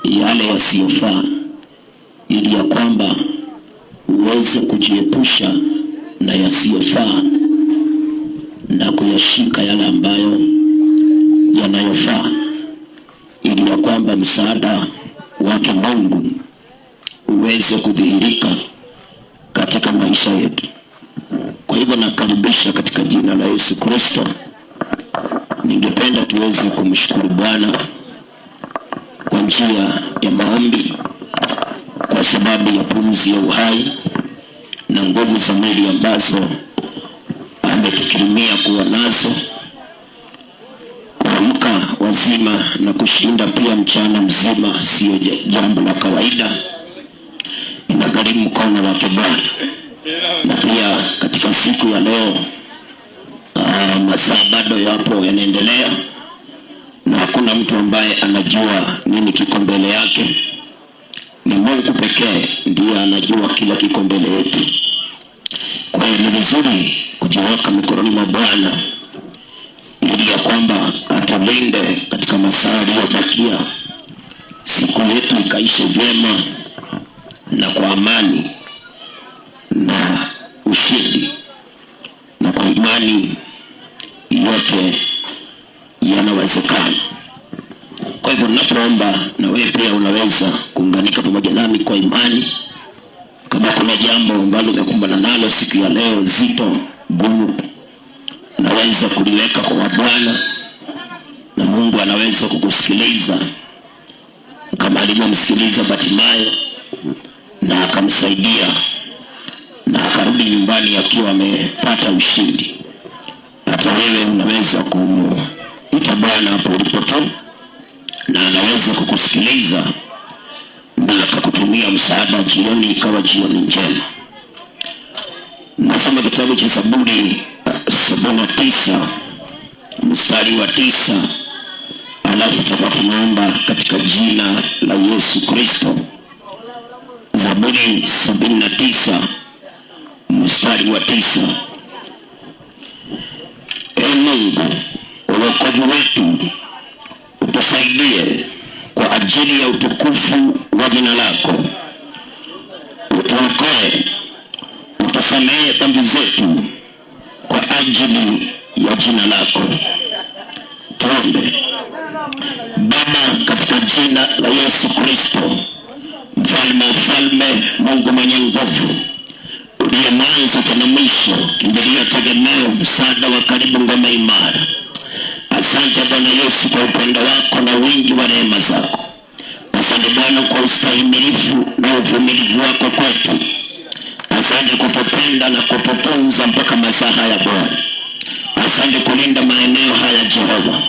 yale yasiyofaa, ili ya kwamba uweze kujiepusha na yasiyofaa na kuyashika yale ambayo yanayofaa, ili ya kwamba msaada wake Mungu uweze kudhihirika katika maisha yetu. Kwa hivyo nakaribisha katika jina la Yesu Kristo. Ningependa tuweze kumshukuru Bwana kwa njia ya maombi kwa sababu ya pumzi ya uhai na nguvu za mwili ambazo ametukirimia kuwa nazo, kuamka wazima na kushinda pia mchana mzima sio jambo la kawaida. Inagharimu mkono wake Bwana. Na pia katika siku ya leo masaa bado yapo yanaendelea, na hakuna mtu ambaye anajua nini kiko mbele yake. Ni Mungu pekee ndiye anajua kila kiko mbele yetu. Kwa hiyo ni vizuri kujiweka mikononi mwa Bwana ili ya kwamba atulinde katika masaa yaliyobakia, siku yetu ikaishe vyema na kwa amani na ushindi, na kwa imani yote yanawezekana. Kwa hivyo napoomba, na wewe pia unaweza kuunganika pamoja nami kwa imani. Kama kuna jambo ambalo umekumbana nalo siku ya leo zito, gumu, unaweza kuliweka kwa Bwana na Mungu anaweza kukusikiliza, kama alivyomsikiliza Bartimayo na akamsaidia na akarudi nyumbani akiwa amepata ushindi. Hata wewe unaweza kumuita Bwana hapo ulipo tu, na anaweza kukusikiliza na akakutumia msaada jioni ikawa jioni njema. Nasoma kitabu cha Zaburi 79 mstari wa 9, alafu tutakuwa tunaomba katika jina la Yesu Kristo. Zaburi 79 mstari wa 9. Ee Mungu, wokovu wetu, utusaidie kwa ajili ya utukufu wa jina lako. Utuokoe, utusamehe dhambi zetu kwa ajili ya jina lako. Tuombe. Baba, katika jina la Yesu Kristo, mfalme wa falme, Mungu mwenye nguvu, uliye mwanzo tena mwisho, kimbilio, tegemeo, msaada wa karibu, ngome imara. Asante Bwana Yesu kwa upendo wako na wingi wa rehema zako. Asante Bwana kwa ustahimilifu na uvumilivu wako kwetu. Asante kutupenda na kututunza mpaka masaa haya Bwana. Asante kulinda maeneo haya Jehova.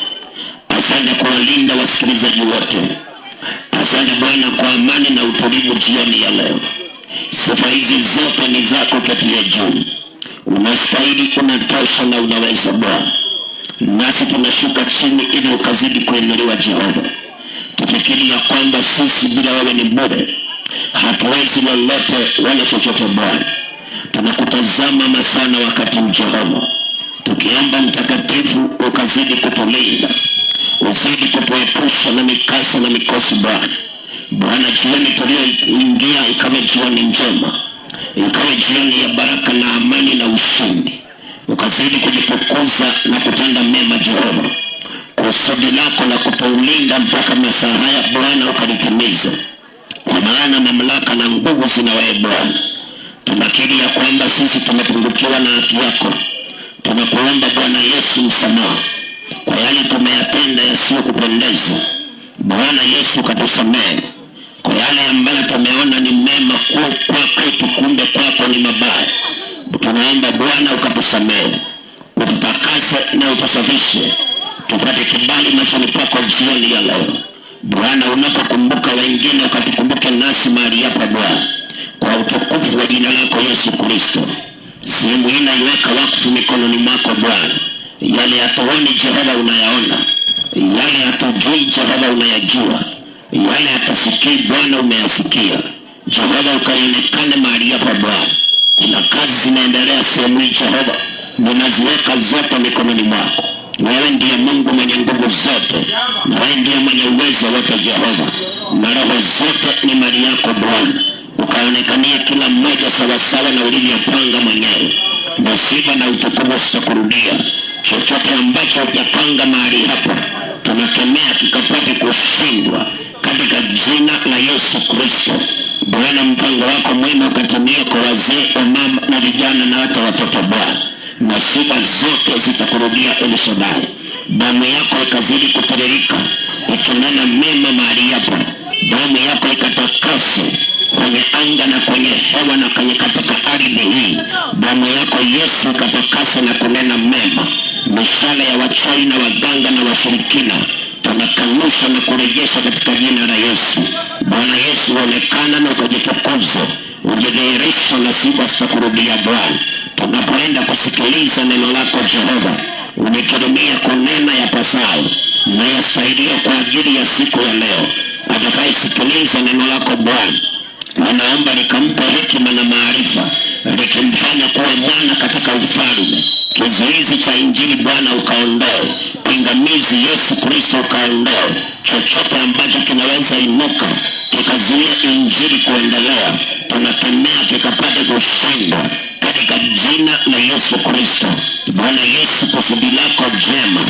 Asante kuwalinda wasikilizaji wote. Asante Bwana kwa amani na utulivu jioni ya leo. Sifa hizi zote ni zako kati ya juu. Unastahili, unatosha na unaweza Bwana. Nasi tunashuka chini ili ukazidi kuinuliwa Jehova, tukikiri ya kwamba sisi bila wewe ni bure, hatuwezi lolote wala chochote Bwana. Tunakutazama masana wakati Jehova, tukiomba mtakatifu ukazidi kutulinda, uzidi kutuepusha na mikasa na mikosi Bwana. Bwana, jioni tulioingia ikawe jioni njema, ikawe jioni ya baraka na amani na ushindi. Ukazidi kujitukuza na kutenda mema Jehova. Kusudi lako la kutulinda mpaka masaa haya Bwana ukalitimiza, kwa maana mamlaka na nguvu zina wewe Bwana. Tunakiri ya kwamba sisi tumepungukiwa na haki yako. Tunakuomba Bwana Yesu msamaha kwa yale tumeyatenda yasiyokupendeza. Bwana Yesu katusamehe kwa yale ambayo tumeona ni mema kwetu, kumbe kwako ni mabaya. Tunaomba Bwana ukatusamehe, ututakase na utusafishe, tupate kibali machoni pako jioni ya leo. Bwana, unapokumbuka wengine ukatukumbuke nasi mahali hapa Bwana, kwa utukufu wa jina lako Yesu Kristo. Sehemu hii naiweka wakfu mikononi mwako Bwana. Yale hatuoni Jehova unayaona, yale hatujui Jehova unayajua, yale hatusikii Bwana umeyasikia. Jehova ukaonekane mahali hapa Bwana. Kuna kazi zinaendelea sehemu hii Jehova, ninaziweka zote mikononi mwako. Wewe ndiye Mungu mwenye nguvu zote, na wewe ndiye mwenye uwezo wote Jehova, na roho zote ni mali yako Bwana. Ukaonekanie kila mmoja sawasawa na ulivyopanga mwenyewe, na sifa na utukufu sitakurudia. Chochote ambacho hujapanga mahali hapa tunakemea kikapate kushindwa katika jina la Yesu Kristo. Bwana, mpango wako mwema ukatimie kwa wazee, wamama na vijana na hata watoto Bwana, na sifa zote zitakurudia El Shaddai. Damu yako ikazidi kutiririka ikinena mema mahali hapa. Damu yako ikatakase kwenye anga na kwenye hewa na kwenye katika ardhi hii. Damu yako Yesu ikatakase na kunena mema. Mishale ya wachawi na waganga na washirikina tunakanusha na kurejesha katika jina la Yesu. Bwana Yesu, onekana na ukajitukuze, ujidhihirisha na sifa zitakurudia Bwana. Tunapoenda kusikiliza neno lako Jehova, unikirimia kunena yapasayo na yasaidia kwa ajili ya siku ya leo. Atakayesikiliza neno lako Bwana, ninaomba likampe hekima na maarifa, likimfanya kuwa mwana katika ufalme. Kizuizi cha injili Bwana ukaondoe, pingamizi Yesu Kristo ukaondoe. Chochote ambacho kinaweza inuka kikazuia injili kuendelea, tunakemea kikapate kushindwa katika jina la Yesu Kristo. Bwana Yesu, kusudi lako jema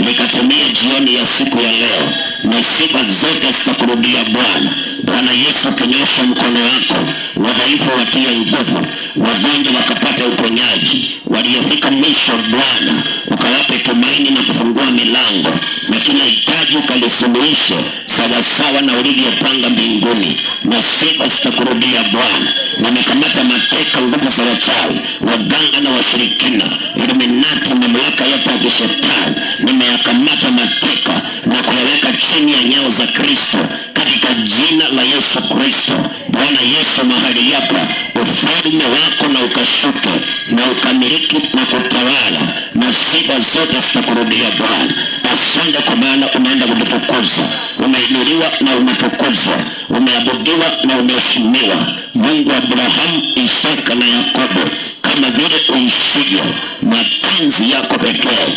likatimie jioni ya siku ya leo, na sifa zote zitakurudia Bwana. Bwana Yesu, kinyosha mkono wako, wadhaifu watie nguvu, wagonjwa wakapate uponyaji, waliofika mwisho Bwana ukawape tumaini na kufungua milango, na kila hitaji ukalisuluhishe sawasawa na ulivyopanga mbinguni, na sifa zitakurudia Bwana. Nimekamata mateka nguvu za wachawi, waganga na washirikina, Illuminati, mamlaka yote ya kishetani nimeyakamata mateka na kuyaweka chini ya nyayo za Kristo katika jina la Yesu Kristo. Bwana Yesu, mahali hapa ufalme wako na ukashuke na ukamiliki na kutawala, na sifa zote zitakurudia Bwana. Asante kwa maana unaenda kutukuza, umeinuliwa na umetukuzwa, umeabudiwa na umeheshimiwa. Mungu wa Abrahamu, Isaka na Yakobo, kama vile uishivyo, mapenzi yako pekee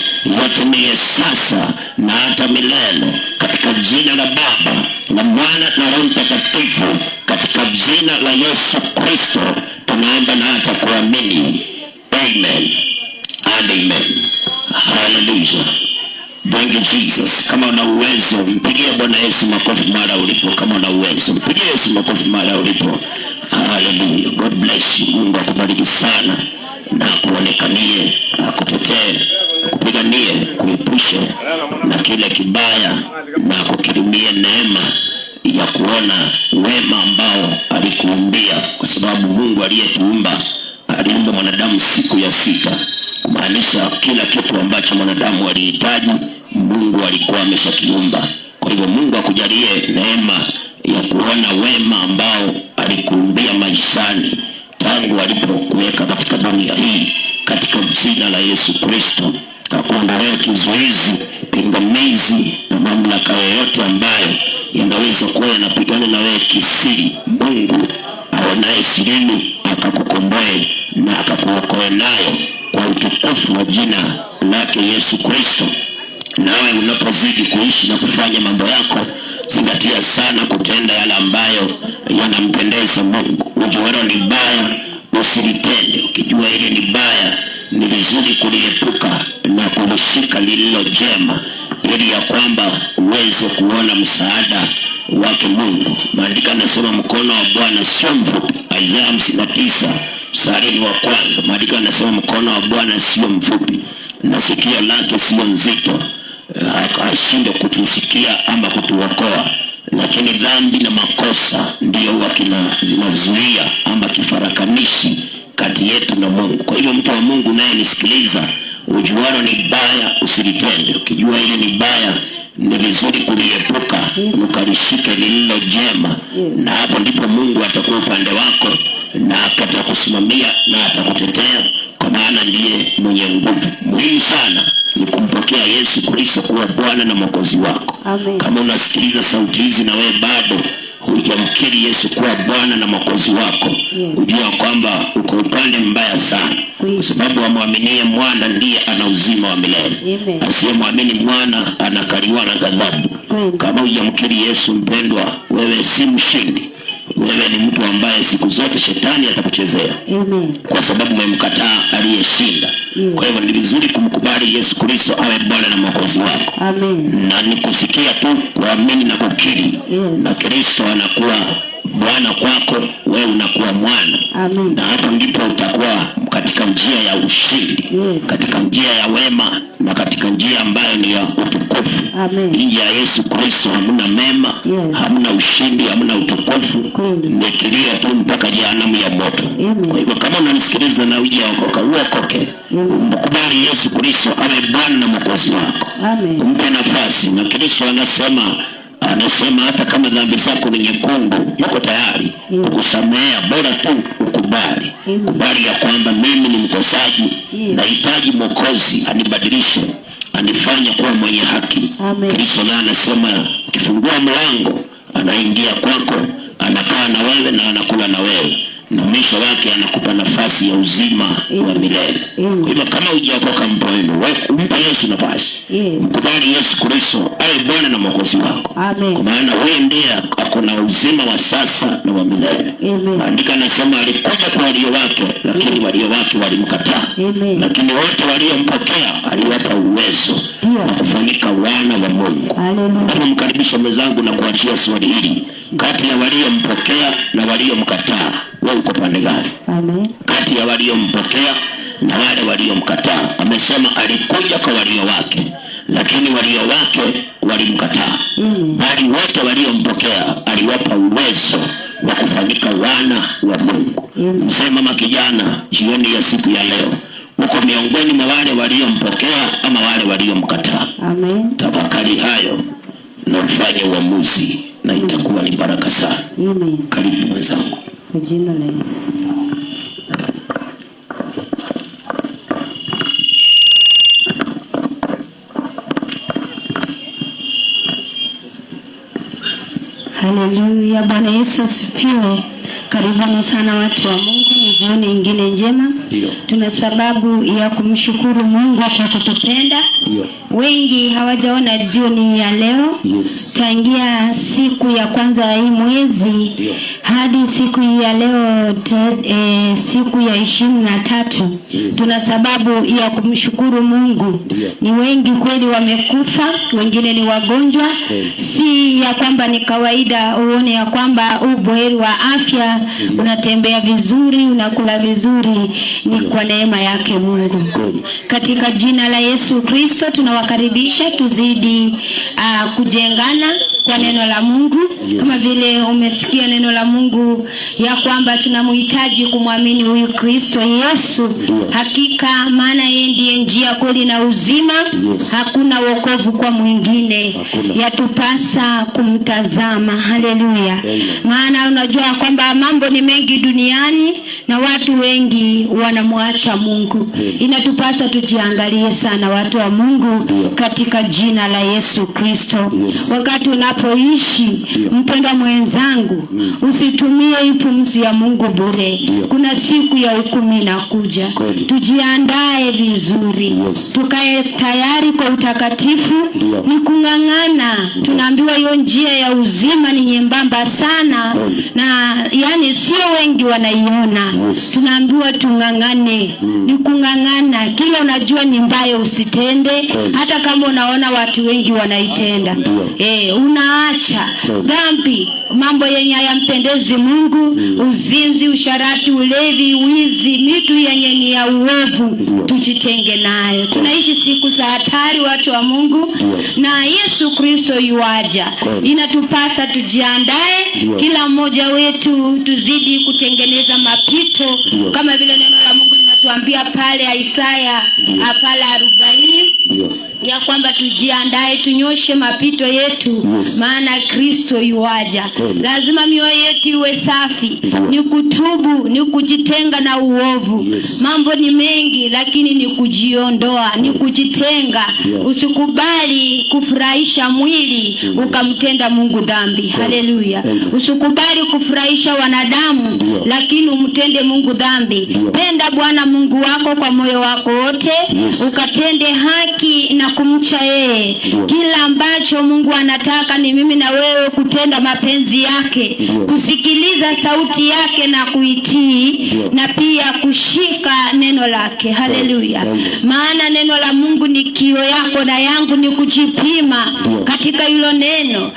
yatimie sasa na hata milele, katika jina la Baba na Mwana na Roho Mtakatifu, katika jina la Yesu Kristo tunaomba na hata kuamini. Amen and amen. Hallelujah. Thank you Jesus. Kama una uwezo mpigie Bwana Yesu makofi mara ulipo. Kama una uwezo mpigie Yesu makofi mara ulipo. Hallelujah. God bless you. Mungu akubariki sana na kuonekanie, akutetee, akupiganie, kuepushe na kile kibaya, na kukirimie neema ya kuona wema ambao alikuumbia, kwa sababu Mungu aliyetuumba aliumba mwanadamu siku ya sita, kumaanisha kila kitu ambacho mwanadamu alihitaji Mungu alikuwa ameshakiumba. Kwa hivyo Mungu akujalie neema ya kuona wema ambao alikuumbia maishani tangu alipokuweka katika dunia hii, katika jina la Yesu Kristo. Akuondolee kizuizi, pingamizi na mamlaka yoyote ambayo yanaweza kuwa yanapigana na wewe kisiri. Mungu aonaye sirini akakukomboe na akakuokoe nayo kwa utukufu wa jina lake Yesu Kristo. Nawe unapozidi kuishi na kufanya mambo yako, zingatia sana kutenda yale ambayo yanampendeza Mungu. Ujualo ni baya usilitende, ukijua ile ni baya ni vizuri kuliepuka na kulishika lililo jema, ili ya kwamba uweze kuona msaada wake Mungu. Maandiko yanasema mkono wa Bwana sio mfupi. Isaya 59 mstari wa kwanza. Maandiko yanasema mkono wa Bwana sio mfupi na sikio lake sio nzito, ashinde kutusikia ama kutuokoa, lakini dhambi na makosa ndio zinazuia ama kifarakanishi kati yetu na Mungu. Kwa hivyo mtu wa Mungu naye nisikiliza, ujualo ni baya usilitende, ukijua ile ni baya ni vizuri kuliepuka, ukalishike lililo jema, na hapo ndipo Mungu atakuwa upande wako na atakusimamia na atakutetea, kwa maana ndiye mwenye nguvu. Muhimu sana ni kumpokea Yesu Kristo kuwa Bwana na Mwokozi wako. Amen. Kama unasikiliza sauti hizi na wewe bado hujamkiri Yesu kuwa Bwana na Mwokozi wako, ujua kwamba uko upande mbaya sana. Kwa sababu amwaminie mwana ndiye ana uzima wa milele. Asiyemwamini mwana anakaliwa na ghadhabu. Kama hujamkiri Yesu mpendwa, wewe si mshindi. Wewe ni mtu ambaye siku zote shetani atakuchezea. Kwa sababu umemkataa aliyeshinda. Kwa hivyo ni vizuri kumkubali Yesu Kristo awe Bwana na Mwokozi wako. Na nikusikia tu kuamini na kukiri. Na Kristo anakuwa Bwana kwako, wewe unakuwa mwana. Na hapo ndipo utakuwa katika njia ya ushindi, katika njia ya wema, na katika njia ambayo ni ya utukufu. Nje ya Yesu Kristo hamuna mema, hamuna ushindi, hamuna utukufu. Ni kilio tu mpaka jehanamu ya moto. Kwa hivyo kama unanisikiliza na hujaokoka, uokoke. Mkubali Yesu Kristo awe Bwana na Mwokozi wako. Mpe nafasi. Na Kristo anasema hata kama dhambi zako ni nyekundu, yuko tayari kukusamea, bora tu ukubali. Kubali ya kwamba mimi ni mkosaji, nahitaji Mwokozi anibadilishe, anifanye kuwa mwenye haki. Kristo naye anasema ukifungua mlango, anaingia kwako, anakaa na wewe na anakula na wewe, na mwisho wake anakupa nafasi ya uzima wa milele. Kwa hivyo kama hujaokoka mpe Yesu nafasi. Mkubali Yesu Kristo awe Bwana na Mwokozi wako. Kwa maana wewe ndiye akona uzima wa sasa na wa milele. Andika nasema alikuja kwa walio wake, lakini walio wake walimkataa. Lakini wote waliompokea aliwapa uwezo wa kufanyika wana wa Mungu. Kama mkaribisha mwenzangu na kuachia swali hili, kati ya waliompokea na waliomkataa, wewe uko pande gani? Kati ya waliompokea na wale waliomkataa. Amesema alikuja kwa walio wake, lakini walio wake walimkataa. Bali wote waliompokea aliwapa uwezo wa kufanyika wana wa Mungu. Msema makijana, jioni ya siku ya leo, uko miongoni mwa wale waliompokea ama wale waliomkataa? Tafakari hayo na ufanye uamuzi, na itakuwa ni baraka sana. Karibu mwenzangu. Kwa jina la Yesu. Haleluya, Bwana Yesu asifiwe. Karibuni sana watu wa Mungu, ni jioni nyingine njema. Tuna sababu ya kumshukuru Mungu kwa kutupenda. Wengi hawajaona jioni ya leo. Tangia siku ya kwanza ya hii mwezi hadi siku ya leo siku ya 23. Tuna sababu ya kumshukuru Mungu. Ni wengi kweli wamekufa, wengine ni wagonjwa. Si ya kwamba ni kawaida uone ya kwamba ubuheri wa afya, unatembea vizuri, unakula vizuri, ni kwa neema yake Mungu. Katika jina la Yesu Kristo tunawakaribisha tuzidi kujengana kwa neno la Mungu. Kama vile umesikia neno la Mungu ya kwamba tunamhitaji kumwamini huyu Kristo Yesu. Hakika maana yeye ndiye njia, kweli na uzima. Hakuna wokovu kwa mwingine. Yatupasa kumtazama. Haleluya. Maana unajua kwamba mambo ni mengi duniani na watu wengi wanamwacha Mungu. Inatupasa tujiangalie sana watu wa Mungu katika jina la Yesu Kristo. Wakati unapoishi mpendwa mwenzangu, usitumie pumzi ya Mungu bure. Kuna siku ya hukumu inakuja. Tujiandae vizuri. Tukae tayari kwa utakatifu. Ni kung'ang'ana. Tunaambiwa hiyo njia ya uzima ni nyembamba sana, na yani sio wengi wanaiona. Tunaambiwa tung'ang'ane. Ni kung'ang'ana. Kila unajua ni mbaya usitende, hata kama unaona watu wengi wanaitenda. Unaacha dhambi, mambo yenye hayampendezi Mungu, uzinzi, usharati, ulevi, wizi, mitu yenye ni ya uovu, tujitenge nayo. Tunaishi siku za hatari watu wa Mungu, na Yesu Kristo yuaja. Inatupasa tujiandae, kila mmoja wetu tuzidi kutengeneza mapito kama vile neno la Mungu linatuambia pale Isaya pale 40 ya kwamba tujiandae, tunyoshe mapito yetu, maana Kristo yuaja. Lazima mioyo yetu iwe safi, ni kutubu, ni kujitenga na uovu. Mambo ni mengi, lakini ni kujiondoa, ni kujitenga. Usikubali kufurahisha mwili ukamtenda Mungu dhambi. Haleluya. Usikubali kufurahisha wanadamu lakini umtende Mungu dhambi. Penda Bwana Mungu wako kwa moyo wako wote, ukatende haki na kumcha yeye. Kila ambacho Mungu anataka ni mimi na wewe kutenda mapenzi yake, kusikiliza sauti yake na kuitii, na pia kushika neno lake. Haleluya. Maana neno la Mungu ni kio yako na yangu, ni kujipima katika hilo neno.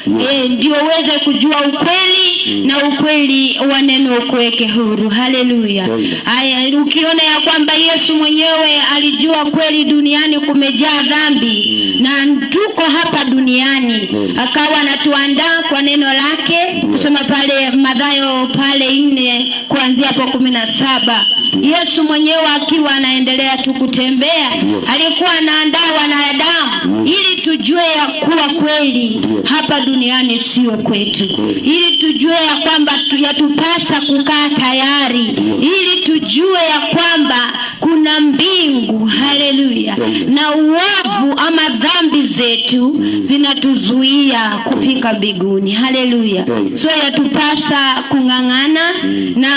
Ndio uweze kujua ukweli, na ukweli wa neno ukuweke huru. Haleluya. Haya, ukiona ya kwamba Yesu mwenyewe alijua kweli duniani kumejaa dhambi na tuko hapa duniani, akawa anatuandaa kwa neno lake. Kusoma pale Mathayo pale 4 kuanzia hapo 17, Yesu mwenyewe akiwa anaendelea tu kutembea, alikuwa anaandaa wanadamu ili tujue ya kuwa kweli hapa duniani sio kwetu, ili tujue ya kwamba yatupasa kukaa tayari, ili tujue ya kwamba kuna mbingu. Haleluya. Na uovu ama dhambi zetu zinatuzuia kufika mbinguni. Haleluya. So yatupasa kung'ang'ana, na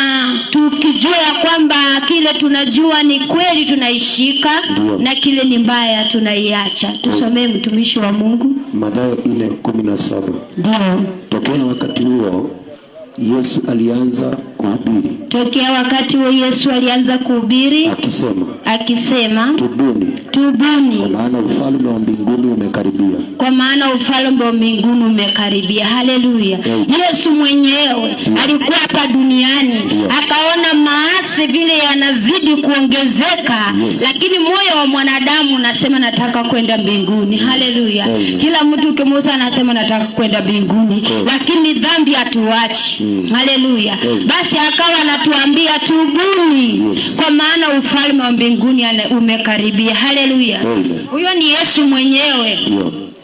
tukijua ya kwamba kile tunajua ni kweli tunaishika, na kile ni mbaya tunaiacha. Tusomee mtumishi wa Mungu Mathayo 4:17. Ndio. Tokea wakati huo Yesu alianza kuhubiri. Tokea wakati huo Yesu alianza kuhubiri akisema tubuni, kwa maana ufalme wa mbinguni umekaribia. Kwa maana ufalme wa mbinguni umekaribia. Haleluya. Yesu mwenyewe alikuwa hapa duniani, akaona maasi vile yanazidi kuongezeka, lakini moyo wa mwanadamu unasema nataka kwenda mbinguni. Haleluya. Kila mtu kimuuliza anasema nataka kwenda mbinguni, lakini dhambi hatuachi. Haleluya. Basi akawa anatuambia tubuni, kwa maana ufalme wa mbinguni umekaribia. Haleluya. Huyo ni Yesu mwenyewe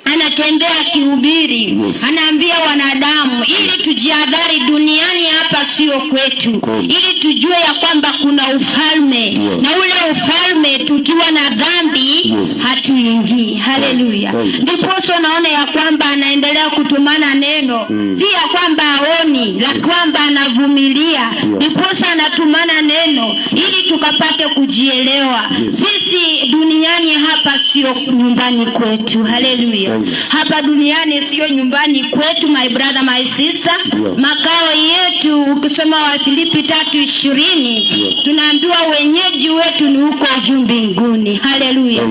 anatembea akihubiri, anaambia wanadamu ili tujiadhari duniani hapa sio kwetu, ili tujue ya kwamba kuna ufalme, na ule ufalme tukiwa na dhambi hatuingii. Haleluya. Ndipo unaona ya kwamba anaendelea kutumana neno, si ya kwamba aoni, la kwamba anavumilia. Ndipo anatumana neno ili tukapate kujielewa. Sisi duniani hapa sio nyumbani kwetu. Haleluya. Hapa duniani sio nyumbani kwetu, my brother, my sister. Makao yetu, ukisoma wa Filipi 3:20, tunaambiwa wenyeji wetu ni huko juu mbinguni. Haleluya.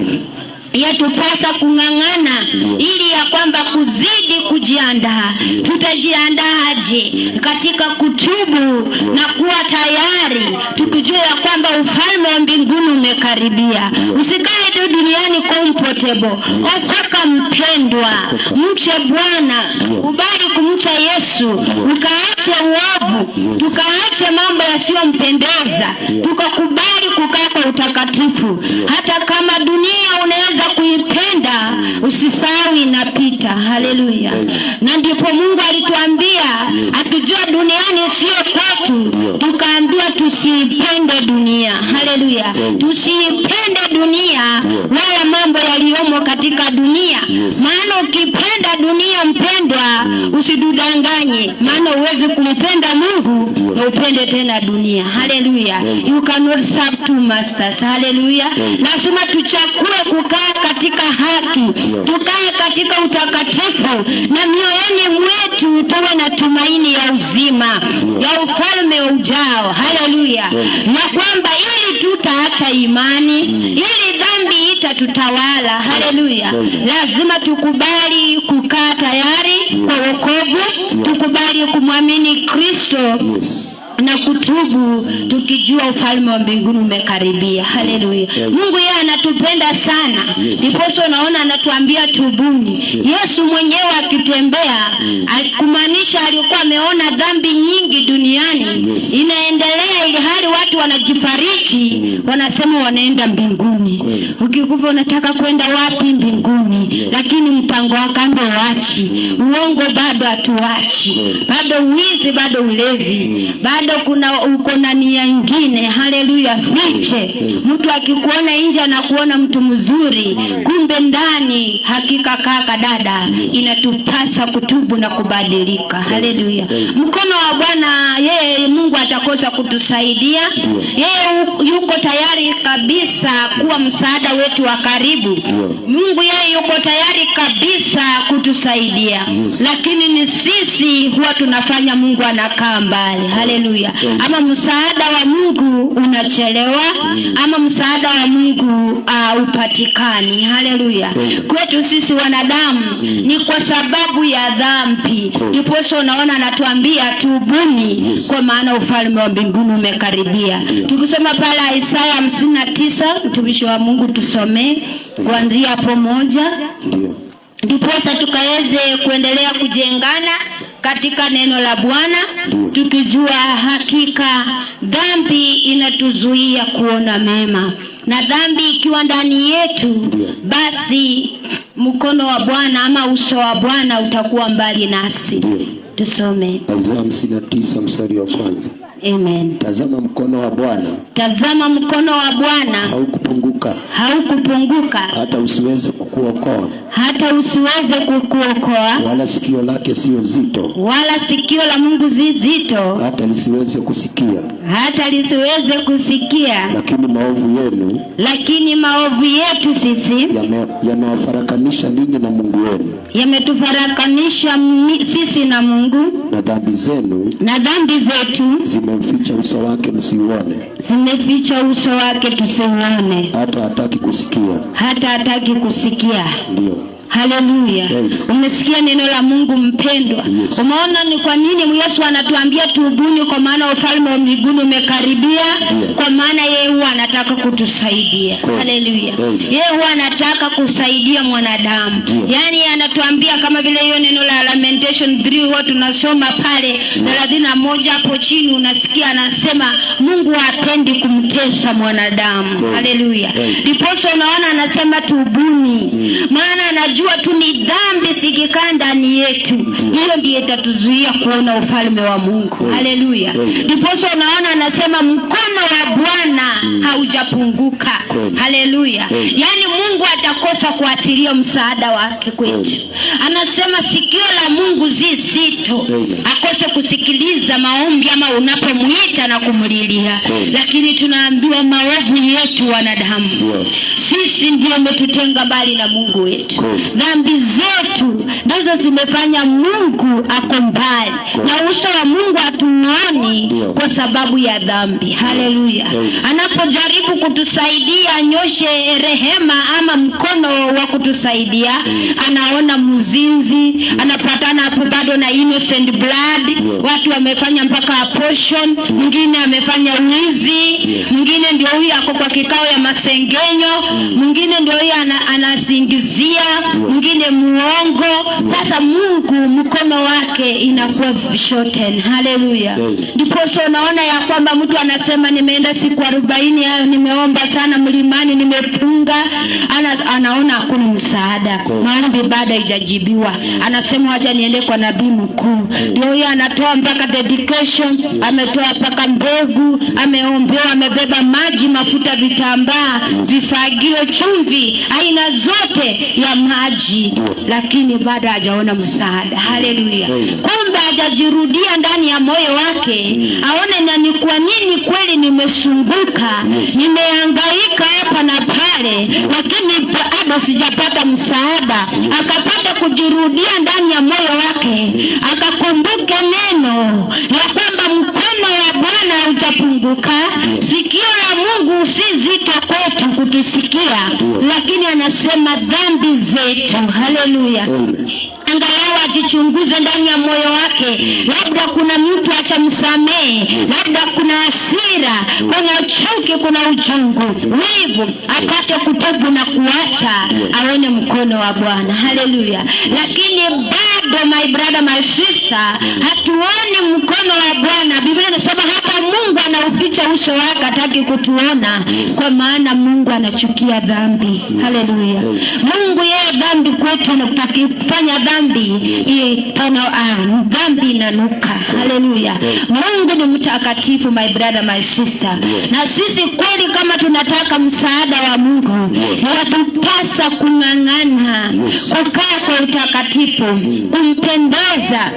Yatupasa kung'ang'ana ili ya kwamba kuzidi kujiandaa. Tutajiandaaje? Katika kutubu na kuwa tayari, tukijua ya kwamba ufalme wa mbinguni umekaribia. Usikae tu duniani comfortable. Osaka mpendwa, mche Bwana, ubali kumcha Yesu, ukaache uovu, tukaache mambo yasiyompendeza, tukakubali kukaa kwa utakatifu. Hata kama dunia unaweza kuipenda, usisahau inapita. Haleluya. Na ndipo Mungu alituambia atujua duniani sio kwetu, tukaambiwa tusipende dunia. Haleluya. Tusipende dunia wala mambo yaliyomo katika dunia. Maana ukipenda dunia, mpendwa, usidudanganye, maana uwezi kumpenda Mungu na upende tena dunia. Haleluya. You cannot serve two masters. Haleluya. Lazima tuchague kukaa katika haki, tukae katika utakatifu, na mioyoni mwetu tuwe na tumaini ya uzima, ya ufalme ujao. Haleluya. Na kwamba ili tutaacha imani, ili dhambi itatutawala. Haleluya. Lazima tukubali kukaa tayari kwa wokovu, tukubali kumwamini Kristo na kutubu tukijua ufalme wa mbinguni umekaribia. Haleluya. Mungu yeye anatupenda sana. Ndipo unaona anatuambia tubuni. Yesu mwenyewe akitembea kumaanisha alikuwa ameona dhambi nyingi duniani inaendelea, ili hali watu wanajifariji wanasema wanaenda mbinguni. Ukikufa unataka kwenda wapi? Mbinguni. Lakini mpango wa kando waachi. Uongo bado hatuachi. Bado uwizi, bado ulevi, bado uko na nia nyingine. Haleluya. Fiche. Mtu akikuona nje anakuona mtu mzuri, kumbe ndani hakika kaka dada inatupasa kutubu na kubadilika. Haleluya. Mkono wa Bwana yeye Mungu atakosa kutusaidia. Yeye yuko tayari kabisa kuwa msaada wetu wa karibu. Mungu yeye yuko tayari kabisa kutusaidia. Lakini ni sisi huwa tunafanya Mungu anakaa mbali. Haleluya. Ama msaada wa Mungu unachelewa, ama msaada wa Mungu upatikani. Haleluya. Kwetu sisi wanadamu ni kwa sababu ya dhambi. Ndipo unaona anatuambia tubuni, kwa maana ufalme wa mbinguni umekaribia. Tukisoma pale Isaya 59, mtumishi wa Mungu tusomee kuanzia hapo moja. Ndipo tukaweze kuendelea kujengana katika neno la Bwana, tukijua hakika dhambi inatuzuia kuona mema, na dhambi ikiwa ndani yetu, basi mkono wa Bwana ama uso wa Bwana utakuwa mbali nasi. Tusome Isaya 59 mstari wa kwanza. Amen. Tazama mkono wa Bwana. Tazama mkono wa Bwana haukupunguka. Haukupunguka. Hata usiweze kukuokoa. Hata usiweze kukuokoa. Wala sikio lake sio zito. Wala sikio la Mungu zito. Hata lisiweze kusikia. Hata lisiweze kusikia. Lakini maovu yetu sisi yamewafarakanisha ninyi na Mungu wenu. Yametufarakanisha sisi na Mungu. Na dhambi zetu zimeficha uso wake msiuone. Zimeficha uso wake tusiuone. Hata hataki kusikia. Hata hataki kusikia. Ndio. Haleluya. Umesikia neno la Mungu mpendwa? Umeona ni kwa nini Yesu anatuambia tubuni, kwa maana ufalme wa mbinguni umekaribia. Kwa maana yeye huwa anataka kutusaidia. Haleluya. Yeye huwa anataka kusaidia mwanadamu. Yaani anatuambia kama vile hiyo neno la Lamentation 3 huwa tunasoma pale 31 hapo chini, unasikia anasema Mungu hapendi kumtesa mwanadamu. Haleluya. Ndipo unaona anasema tubuni. Maana anajua tu ni dhambi sikikaa ndani yetu, hiyo ndiyo itatuzuia kuona ufalme wa Mungu. Haleluya. Ndipo unaona anasema mkono wa Bwana haujapunguka. Haleluya. Yaani Mungu atakosa kuatilia msaada wake kwetu. Anasema sikio la Mungu zito, akose kusikiliza maombi ama unapomuita na kumlilia. Lakini tunaambiwa maovu yetu wanadamu, sisi ndiye umetutenga mbali na Mungu wetu. Dhambi zetu ndizo zimefanya Mungu ako mbali, na uso wa Mungu hatuoni kwa sababu ya dhambi. Haleluya. Anapojaribu kutusaidia anyoshe rehema ama mkono wa kutusaidia, anaona mzinzi, anapatana hapo bado na innocent blood. Watu wamefanya mpaka abortion, mwingine amefanya wizi, mwingine ndio huyu ako kwa kikao ya masengenyo, mwingine ndio huyu anasingizia, mwingine muongo. Sasa Mungu mkono wake inakuwa shorten. Haleluya. Ndipo unaona ya kwamba mtu anasema nimeenda siku 40 hayo nimeomba sana mlimani, nimefunga, anaona hakuna msaada, maombi bado haijajibiwa. Anasema acha niende kwa nabii mkuu. Ndio yeye anatoa mpaka dedication, ametoa mpaka mbegu, ameombewa, amebeba maji, mafuta, vitambaa, vifagio, chumvi, aina zote ya maji, lakini bado hajaona msaada. Haleluya. Kumbe hajajirudia ndani ya moyo wake aone na ni kwa nini kweli nimesumbuka, nimehangaika hapa na pale, lakini bado sijapata msaada. Akapata kujirudia ndani ya moyo wake, akakumbuka neno ya kwamba mkono wa Bwana haujapunguka, sikio la Mungu si zito kwetu kutusikia, lakini anasema dhambi zetu. Haleluya. angalau ajichunguze ndani ya moyo wake. Labda kuna mtu achamsamehe, labda kuna hasira, kuna chuki, kuna uchungu, wivu, apate kutubu na kuacha, aone mkono wa Bwana. Haleluya. Lakini bado my brother, my sister, hatuoni mkono wa Bwana. Biblia inasema hata Mungu anauficha uso wake, hataki kutuona, kwa maana Mungu anachukia dhambi. Haleluya. Mungu yeye dhambi kwetu, na tukifanya dhambi dhambi inanuka. Haleluya. Mungu ni mtakatifu my brother, my sister. Na sisi kweli kama tunataka msaada wa Mungu, inatupasa kung'ang'ana kukaa kwa utakatifu, kumpendeza,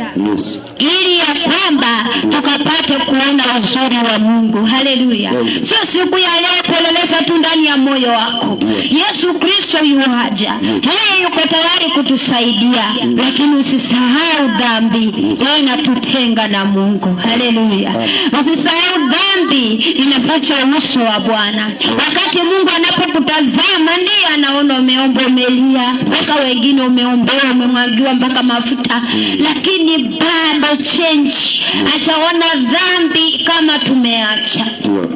ili ya kwamba tukapate kuona uzuri wa Mungu. Haleluya. Sio siku ya leo peleleza tu ndani ya moyo wako. Yesu Kristo yuaja. Yeye yuko tayari kutusaidia, lakini usisahau dhambi inatutenga na Mungu. Haleluya. Usisahau dhambi inaficha uso wa Bwana. Wakati Mungu anapokutazama ndiye anaona umeomba, umelia, mpaka wengine umeombewa, umemwagiwa mpaka mafuta, lakini bado change. Achaona dhambi kama tumeacha.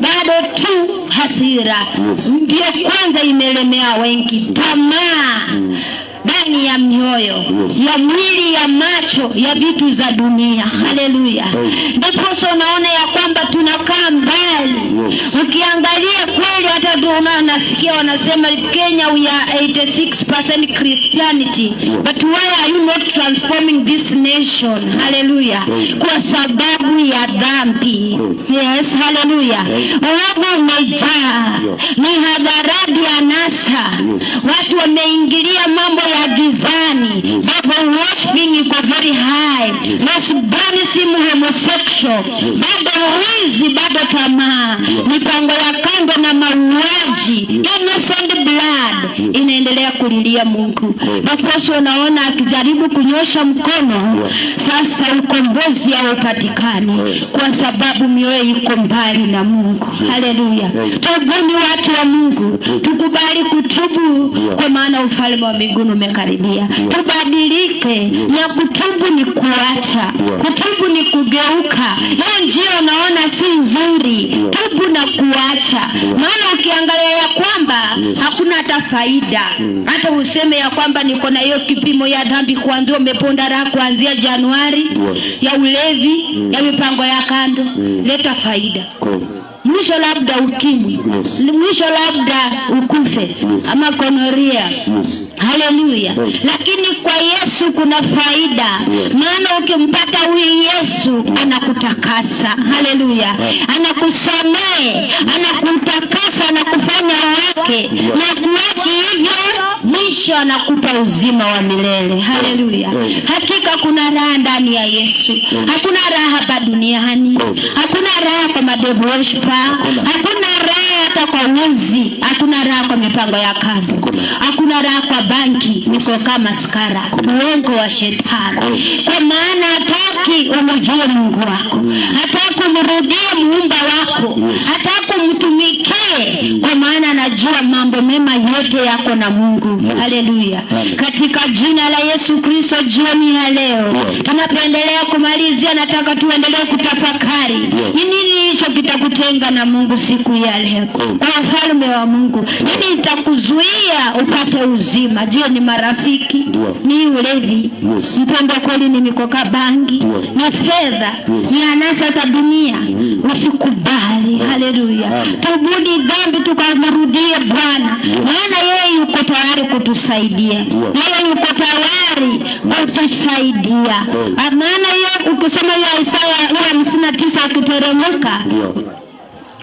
Bado tu hasira ndio kwanza imelemea wengi. Tamaa ndani ya mioyo, ya mwili, ya macho, ya vitu za dunia. Haleluya. Ndipo unaona ya kwamba tunakaa mbali. Ukiangalia kweli, hata nasikia wanasema Kenya we are 86% Christianity, but why are you not transforming this nation? Haleluya. Kwa sababu ya dhambi. Yes, haleluya. Uovu umejaa, mihadarati, anasa, watu wameingilia mambo ya gizani. Bado worshiping iko very high. Lesbianism, homosexual, bado wizi, bado tamaa, mipango ya kando na mauaji, innocent blood inaendelea kulilia Mungu. Ndipo unaona akijaribu kunyosha mkono, sasa ukombozi haupatikani kwa sababu mioyo iko mbali na Mungu. Haleluya. Tubuni watu wa Mungu, tukubali kutubu, kwa maana ufalme wa mbinguni umekaribia. Tubadilike. Na kutubu ni kuacha, kutubu ni kugeuka. Hiyo njia unaona si nzuri, tubu na kuacha. Maana ukiangalia ya kwamba hakuna hata faida, hata useme ya kwamba niko na hiyo kipimo ya dhambi, kuanzia umeponda raha kuanzia Januari, ya ulevi, ya mipango ya kando, leta faida. Mwisho labda ukimwi, mwisho labda ukufe, ama gonoria. Haleluya. Lakini kwa Yesu kuna faida. Maana ukimpata huyu Yesu anakutakasa. Haleluya. Anakusamehe, anakutakasa, anakufanya wake, na kuachi hivyo mwisho anakupa uzima wa milele. Haleluya. Hakika kuna raha ndani ya Yesu. Hakuna raha hapa duniani. Hakuna raha kwa madevu worshiper. Hakuna raha hata kwa wizi. Hakuna raha kwa mipango ya kando. Hakuna raha kwa banki, niko kama skara, uongo wa shetani. Kwa maana hataki umjue Mungu wako, hataki umrudie muumba wako, hataki umtumikie, kwa maana anajua mambo mema yote yako na Mungu. Haleluya. Katika jina la Yesu Kristo, jioni ya leo tunapendelea kumalizia, nataka tuendelee kutafakari ni nini hicho kitakutenga na Mungu siku ya leo, kwa ufalme wa Mungu. Nini itakuzuia upate uzima? Je, ni marafiki? Ni ulevi? Mpendo kweli ni mikoka bangi? Ni fedha? Ni anasa za dunia? Usikubali. Haleluya. Tubuni dhambi, tukamrudie Bwana, maana yeye yuko tayari kutusaidia. Yeye yuko tayari kutusaidia. Maana yeye ukisoma ya Isaya 59 akiteremka,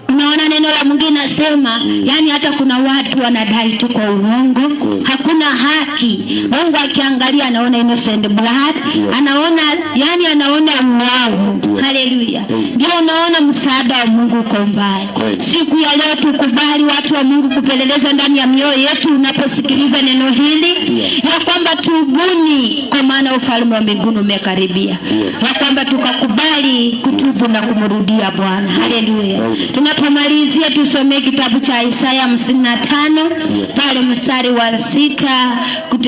unaona neno la Mungu linasema, yani hata kuna watu wanadai tu kwa uongo, hakuna haki. Mungu akiangalia anaona innocent blood, anaona yani anaona uovu. Haleluya. Ndio unaona msaada wa Mungu uko mbali. Siku ya leo tukubali watu wa Mungu kupeleleza ndani ya mioyo yetu unaposikiliza neno hili, ya kwamba tubuni, kwa maana ufalme wa mbinguni umekaribia. Ya kwamba tukakubali kutubu kutubu na kumrudia Bwana. Haleluya. Tunapomalizia tusomee kitabu cha Isaya 55 pale mstari wa 6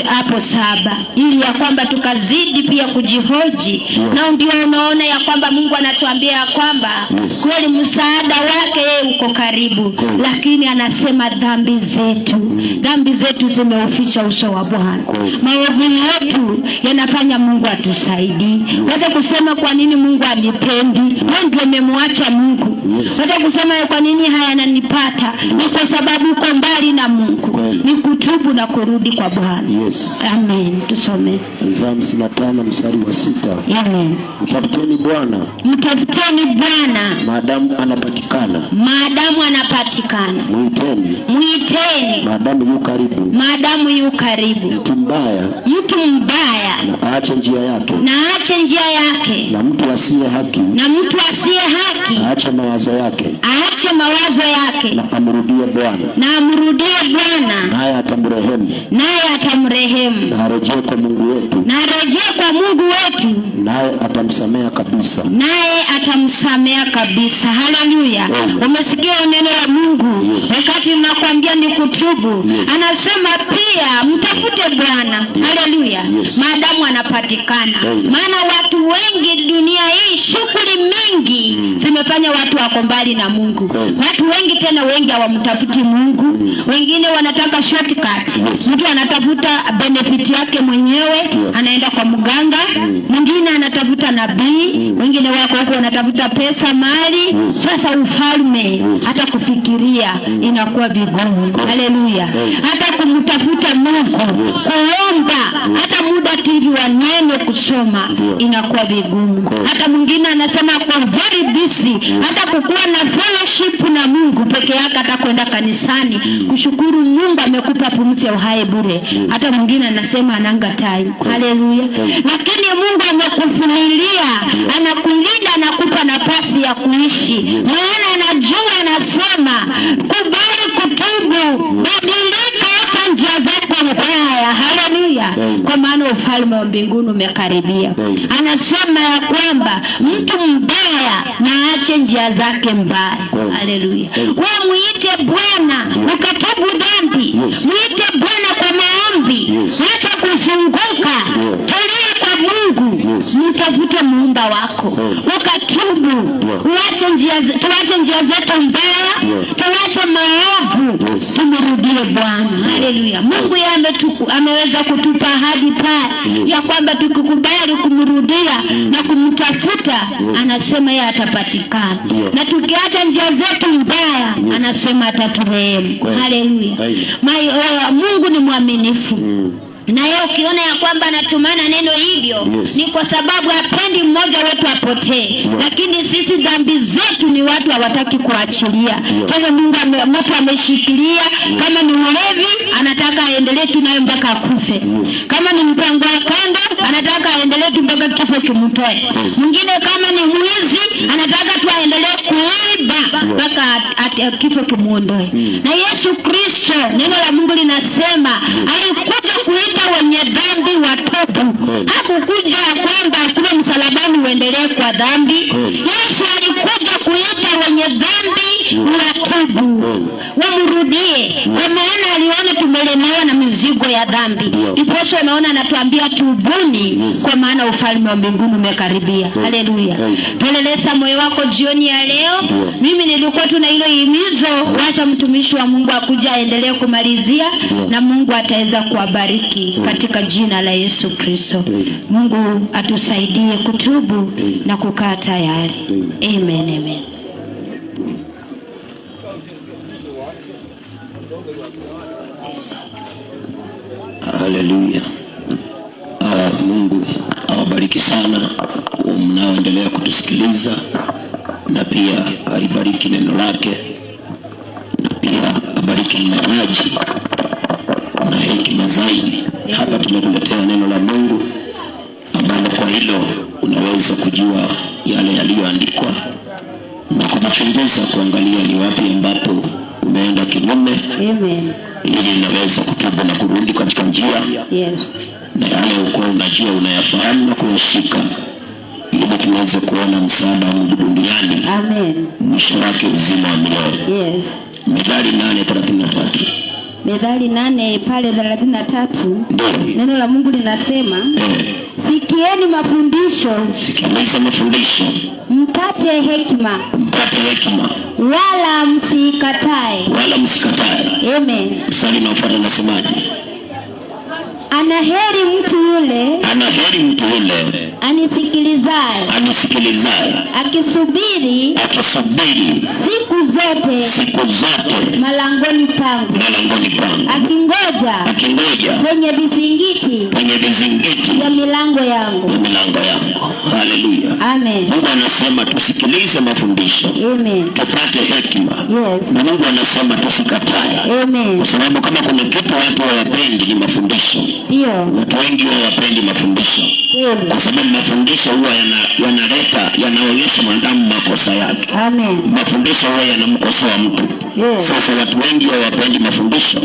hapo 7, ili ya kwamba tukazidi pia kujihoji. Na ndio unaona ya kwamba Mungu anatuambia ya kwamba kweli msaada wake yeye uko karibu, lakini anasema dhambi zetu zimeufisha uso wa Bwana. Maovu yetu yanafanya Mungu atusaidie. Wacha kusema kwa nini Mungu anipendi? Wewe ndio umemwacha Mungu. Wacha kusema kwa nini haya yananipata? Ni kwa sababu uko mbali na Mungu. Ni kutubu na kurudi kwa Bwana. Amen. Tusome Isaya 55 mstari wa 6. Amen. Mtafuteni Bwana maadamu anapatikana. Muiteni maadamu yu karibu. Mtu mbaya na aache njia yake. Na mtu asiye haki aache mawazo yake. Na amrudie Bwana. Naye atamrehemu. Na arejee kwa Mungu wetu. Naye atamsamea kabisa. Haleluya. Umesikia neno la Mungu? Wakati nakwambia ni kutubu, anasema pia mtafute Bwana. Haleluya. Maadamu anapatikana. Maana watu wengi dunia hii, shughuli mingi zimefanya watu wako mbali na Mungu. Watu wengi hawamtafuti Mungu. Wengine wanataka shortcut. Mtu anatafuta benefit yake mwenyewe, anaenda kwa mganga. Mwingine anatafuta nabii. Wengine wako huko wanatafuta pesa, mali. Sasa ufalme, hata kufikiria inakuwa vigumu. Haleluya. Hata kumtafuta Mungu, kuomba, hata muda tivi wa neno kusoma inakuwa vigumu. Hata mwingine anasema kwa very busy, hata kukuwa na fellowship na Mungu peke yake, hata kwenda kanisani kushukuru Mungu amekupa pumzi ya uhai bure. Hata mwingine anasema ananga time. Haleluya. Lakini Mungu amekufunulia, anakulinda, anakupa nafasi ya kuishi. Maana anajua, anasema kubali kutubu, badilika, acha njia zako mbaya. Haleluya. Kwa maana ufalme wa mbinguni umekaribia. Anasema ya kwamba mtu mbaya na aache njia zake mbaya. Haleluya. Wewe muite Bwana ukatubu dhambi. Muite Bwana kwa maombi. Acha kuzunguka. Tulia kwa Mungu. Mtafute muumba wako. Ukatubu. Tuache njia zetu mbaya. Tuache maovu. Tumrudie Bwana. Haleluya. Mungu ameweza kutupa ahadi pale ya kwamba tukikubali kumrudia na kumtafuta, anasema yeye atapatikana. Na tukiacha njia zetu mbaya, anasema ataturehemu. Haleluya. Mungu ni mwaminifu. Na yeye ukiona ya kwamba anatumana neno hivyo, ni kwa sababu hapendi mmoja wetu apotee. Lakini sisi dhambi zetu ni watu hawataki kuachilia. Kwa hivyo Mungu mtu ameshikilia. Kama ni ulevi, anataka aendelee tu naye mpaka akufe. Kama ni mpango wa kando, anataka aendelee tu mpaka kifo kimtoe. Mwingine kama ni mwizi, anataka tu aendelee kuiba mpaka kifo kimuondoe. Na Yesu Kristo, neno la Mungu linasema, alikuja kuita wenye dhambi watubu. Hakukuja kwamba kule msalabani uendelee kwa dhambi. Yesu alikuja kuita wenye dhambi watubu, wamrudie. Kwa maana aliona tumelemewa na mizigo ya dhambi. Ndipo unaona anatuambia tubuni, kwa maana ufalme wa mbinguni umekaribia. Haleluya. Peleleza moyo wako jioni ya leo. Mimi nilikuwa tuna hilo himizo, wacha mtumishi wa Mungu akuja aendelee kumalizia, na Mungu ataweza kuwabariki katika jina la Yesu Kristo. Mungu atusaidie kutubu na kukaa tayari. Amen, amen. Haleluya. Mungu awabariki sana mnaoendelea kutusikiliza, na pia alibariki neno lake, na pia abariki mnenaji na hekima zaidi. Hapa tumekuletea neno la Mungu ambalo kwa hilo unaweza kujua yale yaliyoandikwa na kujichunguza, kuangalia ni wapi ambapo umeenda kinyume. Amen. Ili unaweza kutubu na kurudi katika njia. Yes. Na yale uko unajua unayafahamu na kuyashika, ili tuweze kuona msaada wa Mungu duniani. Amen. Mwisho wake uzima wa milele. Yes. Mithali 8:33. Mithali 8 pale 33. Neno la Mungu linasema, sikieni mafundisho. Sikiliza mafundisho. Mpate hekima. Mpate hekima. Wala msikatae. Wala msikatae. Amen. Mstari unaofuata unasemaje? Anaheri mtu yule. Anaheri mtu yule anisikilizaye. Anisikilizaye. Akisubiri. Akisubiri. Siku zote. Siku zote. Malangoni pangu. Malangoni pangu. Akingoja. Akingoja. Kwenye vizingiti. Kwenye vizingiti. Ya milango yangu. Ya milango yangu. Haleluya. Amen. Mungu anasema tusikilize mafundisho. Amen. Tupate hekima. Yes. Na Mungu anasema tusikatae. Amen. Kwa sababu kama kuna kitu watu hawapendi ni mafundisho. Ndio. Watu wengi hawapendi mafundisho. Kwa sababu mafundisho huwa yanaonyesha mwanadamu makosa yake. Amen. Mafundisho huwa yanamkosoa mtu. Yes. Sasa watu wengi hawapendi mafundisho.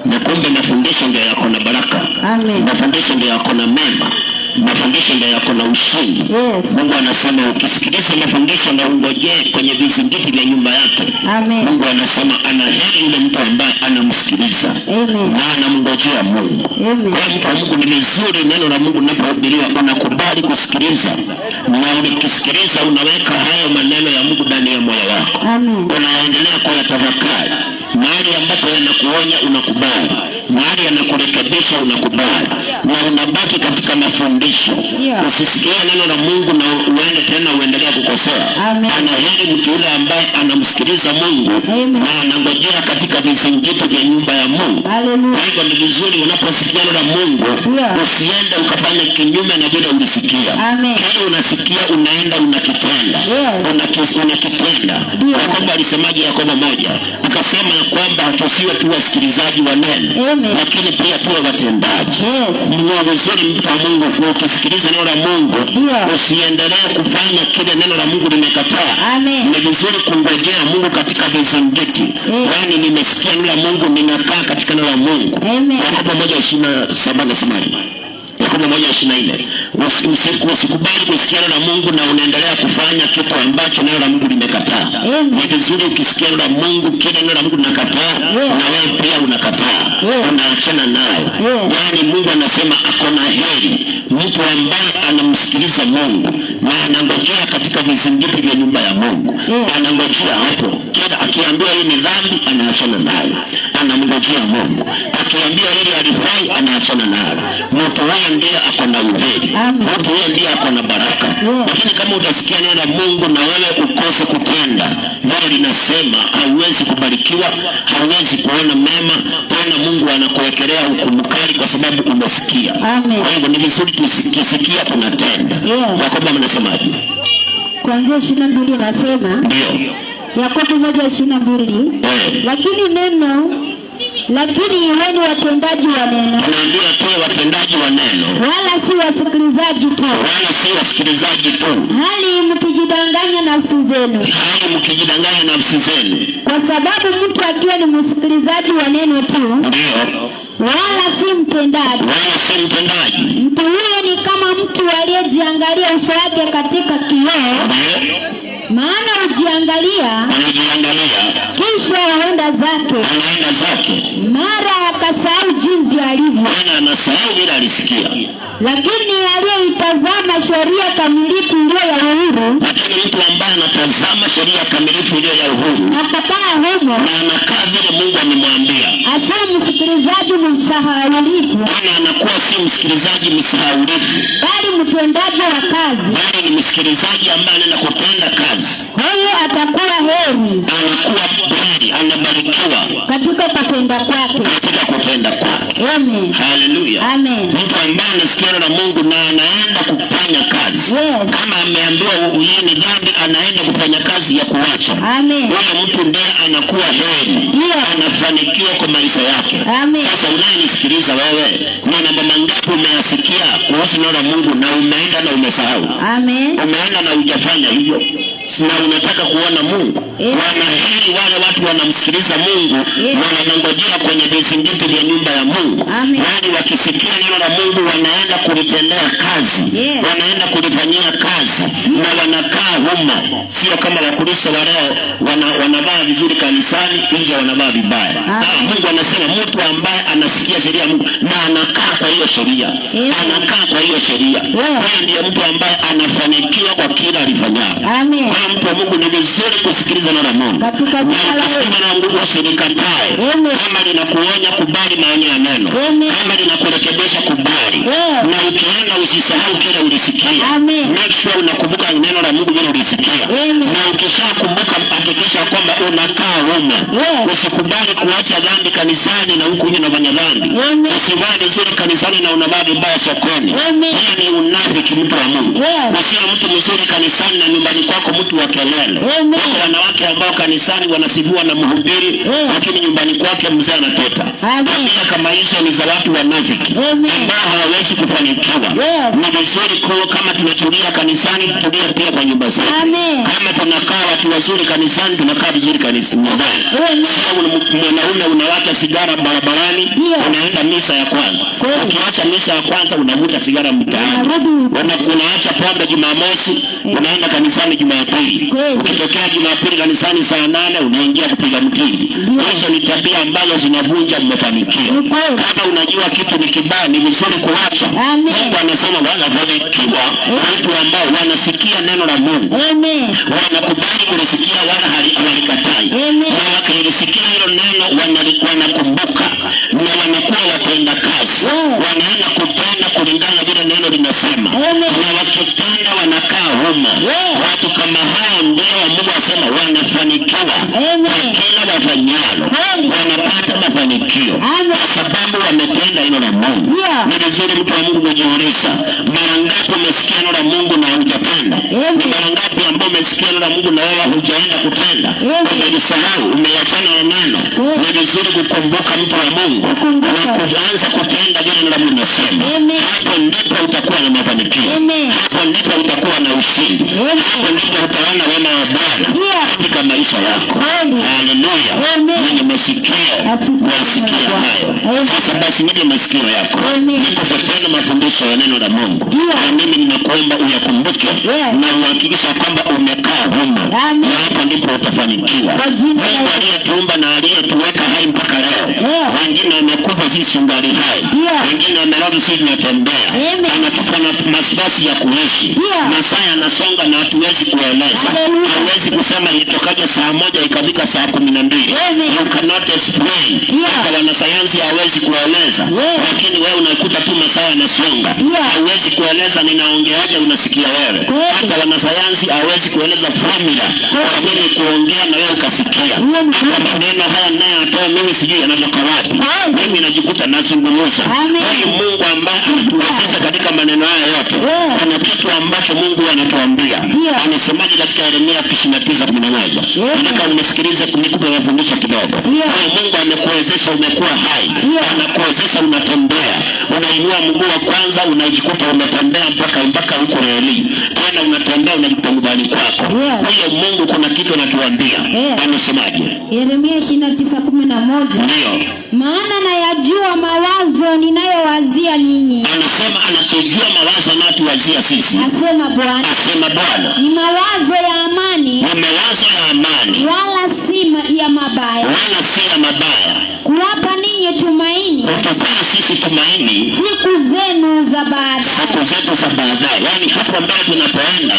Na kumbe mafundisho ndio yako na baraka. Amen. Mafundisho ndio yako na mema. Mafundisho ndio yako na ushindi. Yes. Mungu anasema ukisikiliza mafundisho na ungojee kwenye vizingiti vya nyumba yake. Amen. Mungu anasema anaheri yule mtu ambaye anamsikiliza. Amen. Na anamngojea Mungu. Amen. Kwa mtu wa Mungu ni vizuri neno la Mungu linapohubiriwa unakubali kusikiliza. Na ukisikiliza unaweka hayo maneno ya Mungu ndani ya moyo wako. Amen. Unaendelea kuyatafakari. Mahali ambapo yanakuonya unakubali. Mahali yanakurekebisha unakubali. Na unabaki katika mafundisho. Yeah. Usisikie neno la Mungu na uende tena uendelea kukosea. Anaheri mtu yule ambaye anamsikiliza Mungu. Amen. Na anangojea katika vizingiti vya nyumba ya Mungu. Hallelujah. Kwa hivyo ni vizuri unaposikia neno la Mungu, yeah, usiende ukafanya kinyume na vile ulisikia. Amen. Kile unasikia unaenda unakitenda. Yeah. Unakitenda. Yeah. Yakobo alisemaje? Yakobo 1 akasema ya kwamba tusiwe tu wasikilizaji wa neno, lakini pia tuwe watendaji. Yes. Ni vizuri mtu wa Mungu ukisikiliza neno la Mungu, yeah, usiendelee kufanya kile neno la Mungu limekataa. Amen. Ni vizuri kungojea Mungu katika vizingiti. Yaani nimesikia neno la Mungu, ninakaa katika neno la Mungu. Amen. Yakobo 1:27 nasemaje? Yakobo 1:24. Usikubali kusikia neno la Mungu na unaendelea kufanya kitu ambacho neno la Mungu limekataa. Ni vizuri ukisikia neno la Mungu, kile neno la Mungu linakataa, na wewe pia unakataa. Unaachana nayo. Yaani Mungu anasema akona heri mtu ambaye anamsikiliza Mungu na anangojea katika vizingiti vya nyumba ya Mungu. Anangojea hapo. Kila akiambiwa hii ni dhambi anaachana nayo. Anamngojea Mungu. Akiambiwa hili halifai anaachana nayo. Mtu huyo ndiye ako na uheri. Mtu huyo ndiye ako na baraka. Lakini kama utasikia neno la Mungu na wewe ukose kutenda vile linasema, hauwezi kubarikiwa, hauwezi kuona mema tena. Mungu anakuwekelea hukumu kali kwa sababu umesikia. Kwa hivyo ni vizuri tusikia tunatenda. Yakobo anasemaje? Kuanzia 22 nasema. Ndio. Yakobo 1:22. Lakini iweni watendaji wa neno. Tunaambiwa tuwe watendaji wa neno. Wala si wasikilizaji tu. Wala si wasikilizaji tu. Hali mkijidanganya nafsi zenu. Hali mkijidanganya nafsi zenu. Kwa sababu mtu akiwa ni msikilizaji wa neno tu. Ndio. Wala si mtendaji. Wala si mtendaji. Mtu huyo ni kama mtu aliyejiangalia uso wake katika kioo. Ndio. Maana ujiangalia kisha huenda zake, mara akasahau jinsi alivyo. Maana anasahau vile alisikia. Lakini aliyeitazama sheria kamilifu iliyo ya uhuru, lakini mtu ambaye anatazama sheria kamilifu iliyo ya uhuru na kukaa humo, na anakaa vile Mungu amemwambia, asiwe msikilizaji msahaulifu, tena anakuwa si msikilizaji msahaulifu, bali mtendaji wa kazi, bali ni msikilizaji ambaye anaenda kutenda kazi. Huyo atakuwa heri, anakuwa heri, anabarikiwa katika kutenda kwake. Amen. Haleluya. Amen. Mtu ambaye anasikia neno la Mungu na anaenda kufanya kazi. Yes. Kama ameambiwa hii ni dhambi, anaenda kufanya kazi ya kuacha. Amen. Huyo mtu ndiye anakuwa heri. Yeah. Anafanikiwa kwa maisha yake. Amen. Sasa unayenisikiliza wewe, ni mambo mangapi umeyasikia kuhusu neno la Mungu na umeenda na umesahau? Amen. Umeenda na hujafanya hivyo. Sina unataka kuona Mungu. Wanaheri wale watu wanamsikiliza Mungu, wanangojea kwenye vizingiti vya nyumba ya Mungu. Amen. Yaani wakisikia neno la Mungu wanaenda kulitendea kazi. wanaenda kulifanyia kazi na wanakaa humo. Sio kama Wakristo wa leo wanavaa vizuri kanisani, nje wanavaa vibaya. Mungu anasema mtu ambaye anasikia sheria ya Mungu na anakaa kwa hiyo sheria, anakaa kwa hiyo sheria, huyo ndiye mtu ambaye anafanikiwa kwa kila alifanyalo. Amen. Kwa mtu wa Mungu ni vizuri kusikiliza neno la Mungu. Kusikiliza neno la Mungu usilikatae. Kama linakuonya kubali maonyo ya neno. Kama linakurekebisha kubali. Na ukienda usisahau kile ulisikia. Make sure unakumbuka neno la Mungu vile ulisikia. Na ukishakumbuka hakikisha kwamba unakaa humo. Usikubali kuacha dhambi kanisani na huku unafanya dhambi. Usivaa vizuri kanisani na unavaa vibaya sokoni. Hiyo ni unafiki, mtu wa Mungu. Usiwe mtu mzuri kanisani na nyumbani kwako mtu wa kelele. Wako wanawake ambao kanisani wanasifua na mhubiri, lakini nyumbani kwake mzee anateta. Tabia kama hizo ni za watu wanafiki ambao hawawezi kufanikiwa. Ni vizuri kama tunatulia kanisani, tutulie pia kwa nyumba zetu. Kama tunakaa watu wazuri kanisani, tunakaa vizuri kanisani. Sio mwanaume unawacha sigara barabarani, unaenda misa ya kwanza. Ukiacha misa ya kwanza unavuta sigara mtaani. Unaacha pombe Jumamosi, unaenda kanisani Jumapili. Ukitokea Jumapili kanisani saa 8 unaingia kupiga mtindi. Hizo ni tabia ambazo zinavunja mafanikio. Kama unajua kitu ni kibaya, ni vizuri kuacha. Mungu anasema wanafanikiwa watu ambao wanasikia neno la Mungu. Wanakubali kulisikia wala hawalikatai. Na wakilisikia hilo neno wanakumbuka na wanakuwa watenda kazi. Wanaenda kutenda kulingana vile neno linasema. Na wakitenda wanakaa humo. Watu kama hao ndio Mungu asema wanafanikiwa. Kila wafanyalo wanapata mafanikio kwa sababu wametenda neno la Mungu. Ni vizuri mtu wa Mungu kujiuliza, mara ngapi umesikia neno la Mungu na hujatenda? Ni mara ngapi ambao umesikia neno la Mungu na wewe hujaenda kutenda? Umelisahau, umeachana na neno. Ni vizuri kukumbuka, mtu wa Mungu, na kuanza kutenda vile neno la Mungu linasema. Hapo ndipo utakuwa na mafanikio. Hapo ndipo utakuwa na ushindi. Hapo ndipo utaona wema wa Bwana katika maisha yako. Haleluya. Mwenye masikio wasikia hayo. Sasa basi nipe masikio yako. Nikupe tena mafundisho ya neno la Mungu. Na mimi ninakuomba uyakumbuke na uhakikisha kwamba umekaa humo. Na hapo ndipo utafanikiwa. Mungu aliyetuumba na aliyetuweka hai mpaka leo. Wengine wamekufa sisi sungali hai. Wengine wamelala sisi tunatembea. Anatupa nafasi ya kuishi. Masaa yanasonga na hatuwezi kueleza. Hauwezi kusema ilitokaje saa 1 ikafika saa 12. You cannot explain. Hata wanasayansi hawezi kueleza. Lakini wewe unakuta tu masaa yanasonga. Hauwezi kueleza ninaongeaje, unasikia wewe. Hata wanasayansi hawezi kueleza formula kwa mimi kuongea na wewe ukasikia. Kwa maneno haya ninayotoa mimi sijui yanatoka wapi. Mimi najikuta nazungumza. Huyu Mungu ambaye anatuwezesha katika maneno haya yote. Kuna kitu ambacho Mungu anatuambia. Anasemaje katika Yeremia 29:11? Nataka unisikilize nikupe mafundisho kidogo. Mungu amekuwezesha, umekuwa hai. Anakuwezesha unatembea. Unainua mguu wa kwanza unajikuta unatembea mpaka huko reli. Tena unatembea unajikuta nyumbani kwako. Huyo Mungu kuna kitu anatuambia. Anasemaje? Yeremia 29:11. Ndio. Maana nayajua mawazo ninayowazia ninyi. Anasema anatujua mawazo anayotuwazia sisi. Asema Bwana. Asema Bwana. Ni mawazo ya amani. Ni mawazo ya amani. Wala si ya mabaya. Wala si ya mabaya. Kuwapa ninyi tumaini. Kutupea sisi tumaini. Siku zenu za baadaye. Siku zetu za baadaye. Yaani hapo ambapo tunapoenda,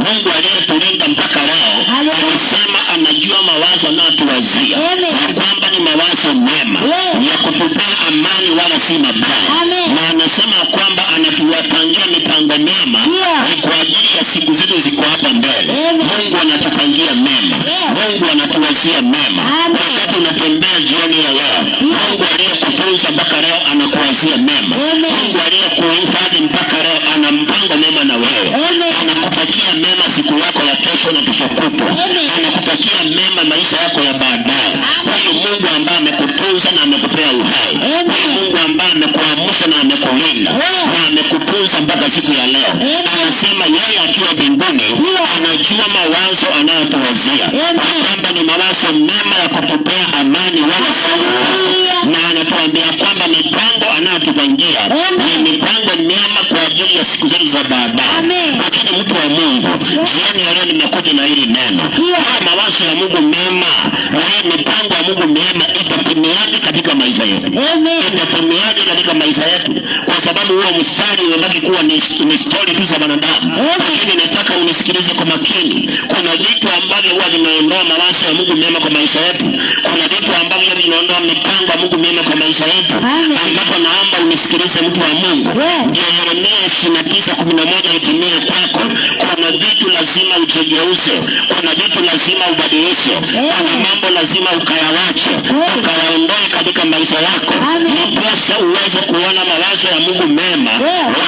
Mungu aliyetulinda mpaka leo, anasema anajua mawazo anayotuwazia. Kwamba ni mawazo mema. Ya kutupea amani wala si mabaya. Na anasema kwamba anatuwapangia mipango mema. Ni kwa ajili ya siku zetu ziko hapa mbele. Mungu anatupangia mema. Mungu anatuwazia mema. Wakati unatembea jioni ya leo, Mungu aliyekutunza mpaka leo anakuwazia mema. Mungu aliyekuhifadhi mpaka leo ana mpango mema na wewe. Anakutakia mema siku yako ya kesho na kesho kutwa. Anakutakia mema maisha yako ya baadaye. Huyu Mungu ambaye amekutunza na amekupea uhai. Huyu Mungu ambaye amekuamsha na amekulinda na amekutunza mpaka siku ya leo. Anasema yeye akiwa mbinguni anajua mawazo anayotuwazia. Kwamba ni mawazo mema ya kutupea amani wala si mabaya. Na anatuambia kwamba mipango anayotupangia ni mipango mema kwa ajili ya siku zetu tutazungumza baadaye. Lakini mtu wa Mungu, jioni ya leo nimekuja na hili neno. Haya mawazo ya Mungu mema, hii mipango ya Mungu mema itatumiaje katika maisha yetu? Itatumiaje katika maisha yetu? Kwa sababu huo mstari umebaki kuwa ni story tu za wanadamu. Lakini nataka unisikilize kwa makini. Kuna vitu ambavyo huwa vinaondoa mawazo ya Mungu mema kwa maisha yetu. Kuna vitu ambavyo vinaondoa mipango ya Mungu mema kwa maisha yetu. Ambapo naomba unisikilize mtu wa Mungu. Ndio Yeremia 29:11 itimie kwako. Kuna vitu lazima ujigeuze. Kuna vitu lazima ubadilishe. Kuna mambo lazima ukayawache, ukayaondoe katika maisha yako. Ndiposa uweze kuona mawazo ya Mungu mema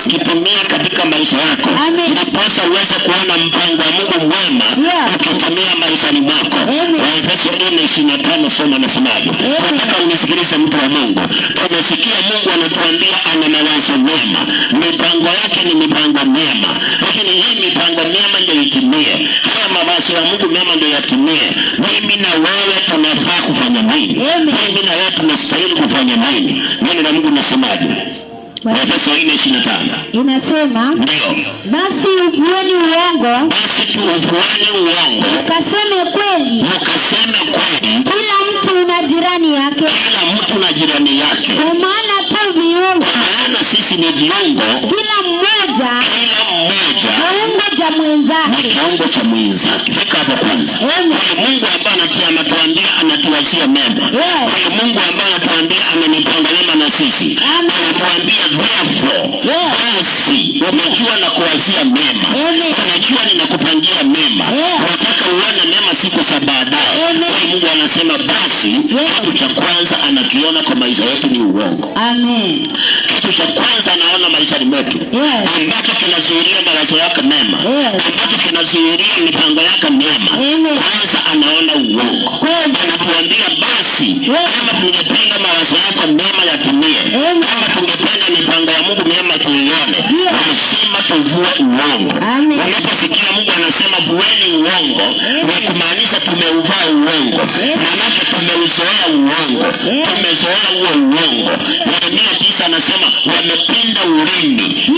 ukitumia katika maisha yako. Ndiposa uweze kuona mpango wa Mungu mwema ukitumia maishani mwako. Waefeso 4:25 soma nasemaje? Nataka unisikilize mtu wa Mungu. Tumesikia Mungu anatuambia ana mawazo mema. Mipango yake ni mipango mema. Lakini hii mipango mema ndio itimie. Haya mawazo ya Mungu mema ndio yatimie. Mimi na wewe tunafaa kufanya nini? Mimi na wewe tunastahili kufanya nini? Neno la Mungu linasemaje? Waefeso 4:25 inasema, ndio, basi uvueni uongo, basi tuuvueni uongo, ukaseme kweli, kila mtu na jirani yake, kwa maana tu viungo, maana sisi ni viungo, kila mmoja kiungo cha mwenzake, kiungo cha mwenzake. Fika hapo kwanza. Mungu ambaye anatuambia anatuwazia mema. Mungu ambaye anatuambia ananipanga mema na sisi. Anatuambia therefore, basi unajua na kuwazia mema. Unajua ninakupangia mema. Unataka uone mema siku za baadaye. Mungu anasema basi kitu cha kwanza anakiona kwa maisha yetu ni uongo. Kitu cha kwanza anaona maishani mwetu ambacho kinazuilia mawazo yake mema, ambacho kinazuilia mipango yake mema. Kwanza anaona uongo. Anatuambia basi kama tungependa mawazo yako mema yatimie, kama tungependa mipango ya Mungu mema tuione, lazima tuvue uongo. Unaposikia Mungu anasema vueni uongo, ni kumaanisha tumeuvaa uongo. Maana tumeuzoea uongo. Tumezoea huo uongo. Yeremia 9 anasema wamepinda ulimi.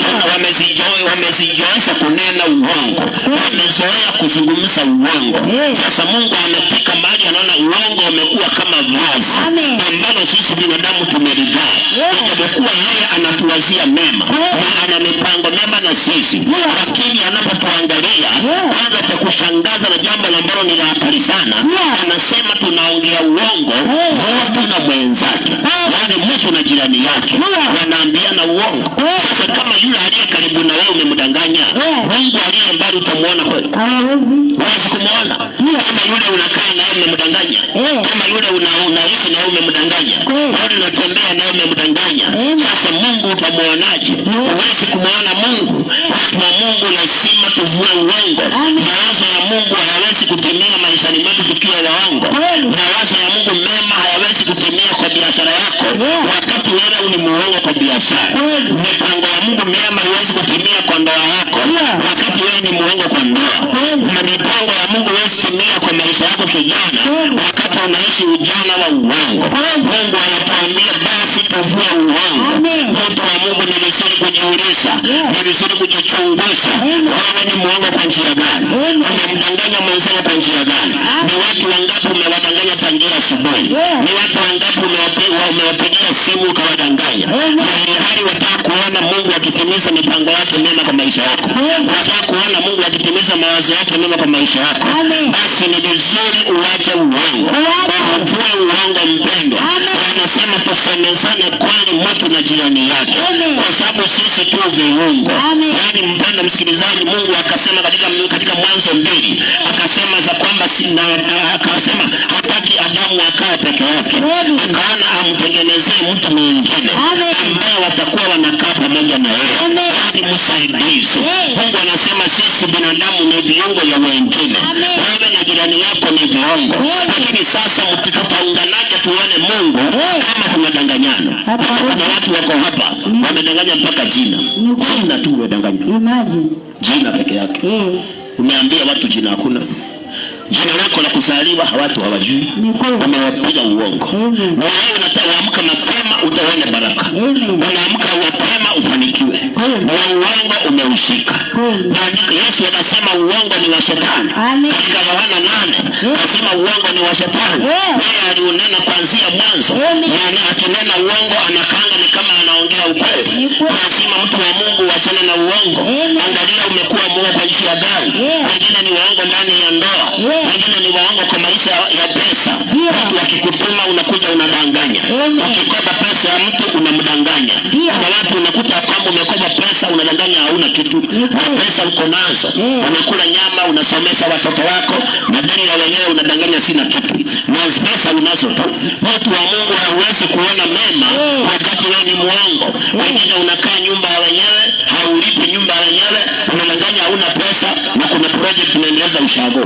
Wamezijoesha kunena uongo. Wamezoea kuzungumza uongo. Sasa Mungu anafika mahali anaona uongo umekuwa kama vazi ambalo sisi binadamu tumelivaa. Ijapokuwa yeye anatuwazia mema na ana mipango mema na sisi, lakini anapotuangalia, kwanza cha kushangaza na jambo ambalo ni la hatari sana, anasema tunaongea uongo mtu na mwenzake. Yaani mtu na jirani yake wanaambiana uongo. Sasa kama yule aliye karibu na wewe umemdanganya, Mungu aliye mbali utamuona kweli? Huwezi kumuona. Kama yule unakaa naye umemdanganya, kama yule unaishi naye umemdanganya, yule unatembea naye umemdanganya, sasa Mungu utamuonaje? Huwezi kumuona Mungu. Watu wa Mungu lazima tuvue uongo. Mawazo ya Mungu hayawezi kutimia maishani mwetu tukiwa waongo. Mawazo ya Mungu mema hayawezi kutimia kwa biashara yako wakati wewe ni muongo kwa biashara. Mipango ya Mungu mema haiwezi kutimia kwa ndoa yako wakati wewe ni muongo kwa ndoa. Mipango ya Mungu haiwezi kutimia kwa maisha yako kijana wakati unaishi ujana wa uongo. Mungu anatuambia basi tuvue uongo. Mtu wa Mungu ni vizuri kujiuliza, ni vizuri kujichunguza. Wewe ni muongo kwa njia gani? Umemdanganya mwenzako kwa njia gani? Ni watu wangapi umewadanganya tangia asubuhi? Ni watu wangapi umewapigia simu ukawadanganya? Ili hali wataka kuona Mungu akitimiza mipango yake mema kwa maisha yako. Wataka kuona Mungu akitimiza mawazo yake mema kwa maisha yako. Basi ni vizuri uache uongo. Uvue uongo mpendwa. Anasema tusemezane kweli mtu na jirani yake. Kwa sababu sisi tu viungo. Yaani mpendwa msikilizaji, Mungu akasema katika Mwanzo 2, akasema za kwamba akasema hataki Adamu akae peke yake. Akaona amtengenezee mtu mwingine ambaye watakuwa wanakaa pamoja na yeye. Yaani msaidizi. Mungu anasema sisi binadamu ni viungo vya wengine. Wewe na jirani yako ni viungo. Lakini sasa tutaunganaje tuone Mungu kama tunadanganyana? Kuna watu wako hapa wamedanganya mpaka jina. Jina tu wamedanganya. Imagine. Jina peke yake. Umeambia watu jina hakuna. Jina lako la kuzaliwa watu hawajui. Wamewapiga uongo. Na wewe unataka uamka mapema utaona baraka. Unaamka mapema ufanikiwe. na uongo umeushika. Maandiko Yesu anasema uongo ni wa shetani. Katika Yohana 8 anasema uongo ni wa shetani. Yeye aliunena kuanzia mwanzo. Na akinena uongo anakanga ni kama anaongea ukweli. Lazima mtu wa Mungu achane na uongo. Angalia umekuwa muongo kwa njia gani? Wengine ni waongo ndani ya ndoa. Wengine ni waongo kwa maisha ya pesa. Watu wakikutuma unakuja unadanganya. Ukikopa pesa ya mtu unamdanganya. Kuna watu unakuta kwamba umekopa pesa unadanganya hauna kitu. Na pesa uko nazo. Unakula nyama, unasomesha watoto wako, na deni la wenyewe unadanganya sina kitu. Na pesa unazo tu. Watu wa Mungu hawezi kuona mema wakati wewe ni muongo. Wengine unakaa nyumba ya wenyewe, haulipi nyumba ya wenyewe, unadanganya hauna pesa, na kuna project unaendeleza ushago.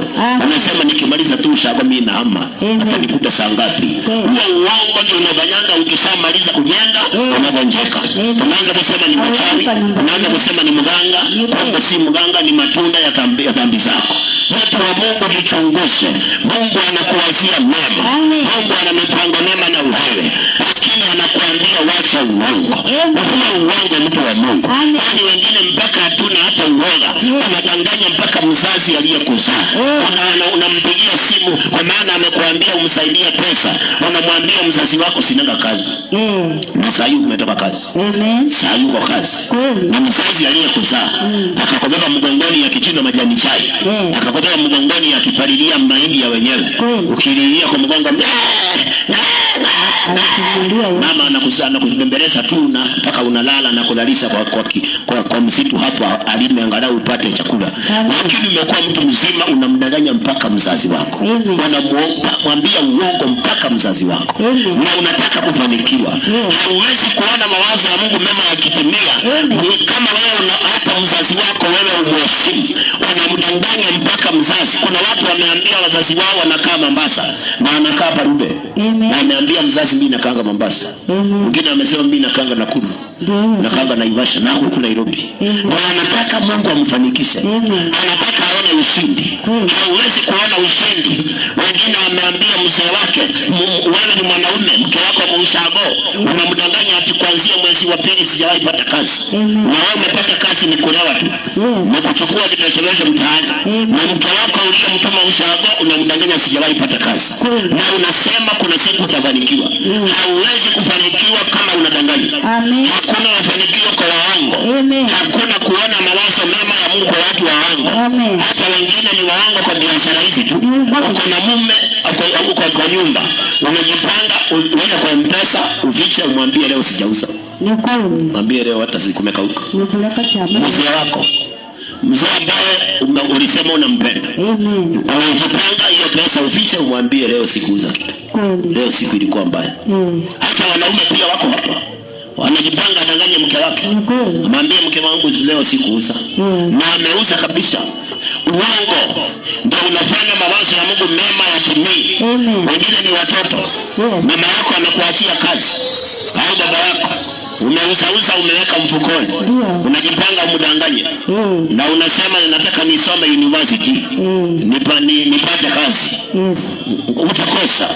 Unasema nikimaliza tu ushago mimi nahama. Hata nikuta saa ngapi? Huo uongo ndio unafanyanga ukishamaliza kujenga unagonjeka. Tunaanza kusema ni mchawi, tunaanza kusema ni mganga, kumbe si mganga, ni matunda ya dhambi zako. Mtu wa Mungu jichunguze. Mungu anakuwazia mema. Mungu ana mipango mema na wewe. Lakini anakuambia wacha uongo. Wafanya uongo mtu wa Mungu. Yaani wengine mpaka hatuna hata uoga. Unadanganya mpaka mzazi aliyekuzaa. Unampigia simu kwa maana amekuambia umsaidie pesa. Unamwambia mzazi wako sinaga kazi. Na saa hiyo umetoka kazi. Saa hiyo uko kazi. Na mzazi aliyekuzaa akakubeba mgongoni ya kichino majani chai. Akakubeba mgongoni ya kipalilia mahindi ya wenyewe. Ukililia kwa mgongo mama anakubembeleza tu na mpaka unalala na kulalisha kwa msitu hapo alime angalau upate chakula. Lakini umekuwa mtu mzima unamdanganya mpaka mzazi wako. Unamwambia uongo mpaka mzazi wako. Na unataka kufanikiwa. Hauwezi kuona mawazo ya Mungu mema yakitimia kama wewe hata mzazi wako wewe umheshimu. Unamdanganya mpaka mzazi. Kuna watu wameambia wazazi wao wanakaa Mombasa na anakaa Parube. Na ameambia mzazi mimi nakaanga Mombasa. Mwingine amesema mimi nakaanga Nakuru. Nakaanga Naivasha na huko Nairobi. Na anataka Mungu amfanikishe. Anataka aone ushindi. Hauwezi kuona ushindi. Wengine wameambia mzee wake wewe ni mwanaume, mke wako kwa ushago. Unamdanganya ati kuanzia mwezi wa pili sijawahi pata kazi. Na wewe umepata kazi ni kulewa tu. Na kuchukua kitoshelesho mtaani. Na mke wako uliyemtuma ushago unamdanganya sijawahi pata kazi. Na unasema kuna siku utafanikiwa. Hauwezi kufanikiwa kama unadanganya. Hakuna mafanikio kwa waongo. Hakuna kuona mawazo mema ya Mungu kwa watu waongo. Hata wengine ni waongo kwa biashara hizi tu. Uko na mume uko kwa nyumba, unajipanga uende kwa M-Pesa ufiche umwambie leo sijauza. Mwambie leo hata sikumekauka. Mzee wako, mzee ambaye ulisema unampenda, unajipanga hiyo pesa ufiche umwambie leo sikuuza kitu. Leo siku ilikuwa mbaya. Hata wanaume pia wako hapa wanajipanga adanganye mke wake. Amwambie mke wangu leo sikuuza. Na ameuza kabisa. Uongo ndio unafanya mawazo ya Mungu mema yatimie. Wengine ni watoto. Mama yako amekuachia kazi au baba yako, umeuza umeweka mfukoni. Unajipanga umdanganye. Na unasema nataka nisome university. Nipate kazi. Utakosa.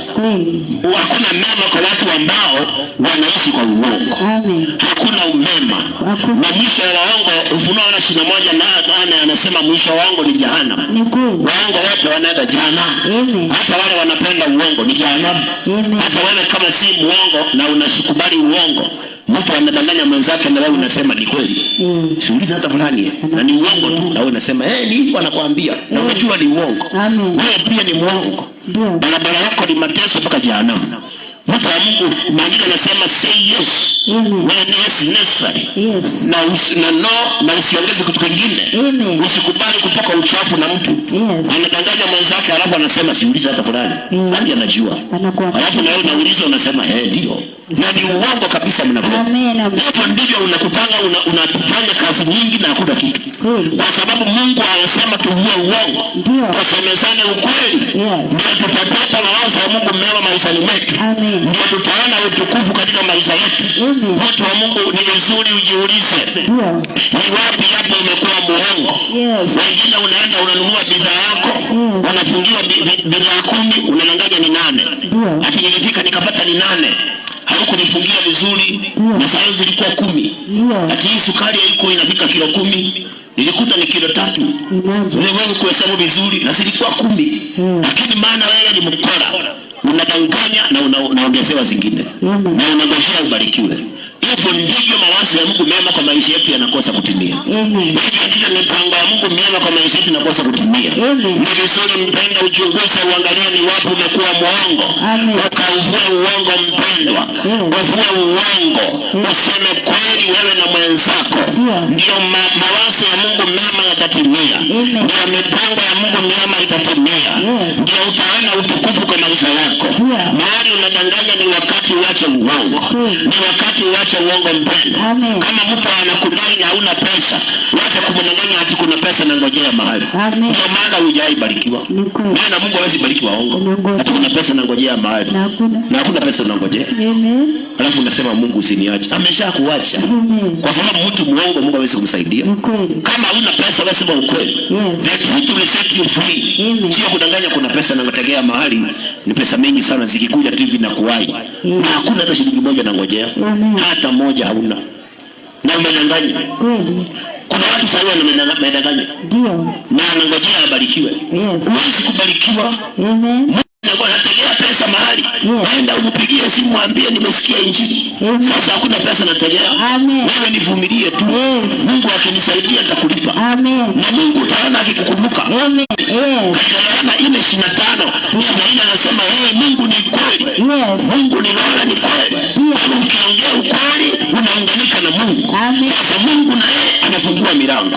Hakuna mema kwa watu ambao wanaishi kwa uongo. Hakuna umema. Na mwisho wa waongo Ufunuo 21:8 anasema mwisho wa waongo ni jehanamu. Waongo wote wanaenda jehanamu. Hata wale wanapenda uongo ni jehanamu. Hata wewe kama si muongo na unasikubali uongo, mtu anadanganya mwenzake na wewe unasema ni kweli. Siuliza hata fulani na ni uongo tu na wewe unasema ni wanakuambia na unajua ni uongo. Wewe pia ni muongo. Barabara yako ni mateso mpaka jehanamu. Mtu wa Mungu maandiko yanasema say yes when yes necessary. Na usiongeze kitu kingine. Usikubali kutoka uchafu na mtu. Anadanganya mwenzake alafu anasema siuliza hata fulani. Fulani anajua. Alafu na wewe unauliza unasema ndio. Na ni uongo kabisa mnavyo. Hivyo ndivyo unakutanga unafanya kazi nyingi na hakuna kitu. Kwa sababu Mungu anasema tuvue uongo. Tusemezane ukweli. Ndio tutapata mawazo ya Mungu mema maishani mwetu. Ndio tutaona utukufu katika maisha yetu. Watu wa Mungu ni vizuri ujiulize. Ni wapi hapo umekuwa muongo? Wengine unaenda unanunua bidhaa yako, unafungiwa bidhaa 10, unadanganya ni 8. Ati nilifika nikapata ni 8. hukunifungia vizuri, na saa zilikuwa 10. Ati hii sukari haiko inafika kilo 10. Nilikuta ni kilo 3. Wewe kuhesabu vizuri na zilikuwa 10. Lakini maana wewe ni mkora, unadanganya na unaongezewa zingine. Na unangojea ubarikiwe. Hivyo ndivyo mawazo ya Mungu mema kwa maisha yetu yanakosa kutimia. Hivyo ndivyo mipango ya Mungu mema kwa maisha yetu yanakosa kutimia. Ni vizuri mpenda uchunguze, uangalie ni wapi umekuwa muongo. Ukauvue uongo mpendwa. Uvue uongo. Useme kweli wewe na mwenzako. Ndio mawazo ya Mungu mema yatatimia. Ndio mipango ya Mungu mema itatimia. Ndio utaona utukufu kwa maisha yako. Mahali unadanganya ni wakati uache uongo. Ni wakati uache uongo mpendwa. Kama mtu anakudai na hauna pesa, wacha kumdanganya ati kuna pesa na ngojea mahali. Ndio maana hujaibarikiwa. Maana Mungu hawezi bariki waongo. Ati kuna pesa na ngojea mahali. Na hakuna pesa unangojea. Alafu unasema Mungu usiniache. Ameshakuacha. Kwa sababu mtu muongo Mungu hawezi kumsaidia. Kama huna pesa basi sema ukweli. The truth will set you free. Sio kudanganya kuna pesa na ngotegea mahali, ni pesa mingi sana zikikuja tu hivi na kuwai. Na hakuna hata shilingi moja na ngojea. Hata moja hauna. Na umedanganya. Kuna watu sasa wamedanganya. Ndio. Na anangojea abarikiwe. Huwezi kubarikiwa. Mungu anategea pesa mahali. Nenda umpigie simu mwambie nimesikia injili. Sasa hakuna pesa nategea. Wewe nivumilie tu. Mungu akinisaidia nitakulipa. Na Mungu utaona akikukumbuka. Yohana 4:25. Yohana anasema Mungu ni kweli. Mungu ni roho ni kweli. Ukiongea ukweli unaunganika na Mungu. Sasa Mungu na yeye anafungua milango.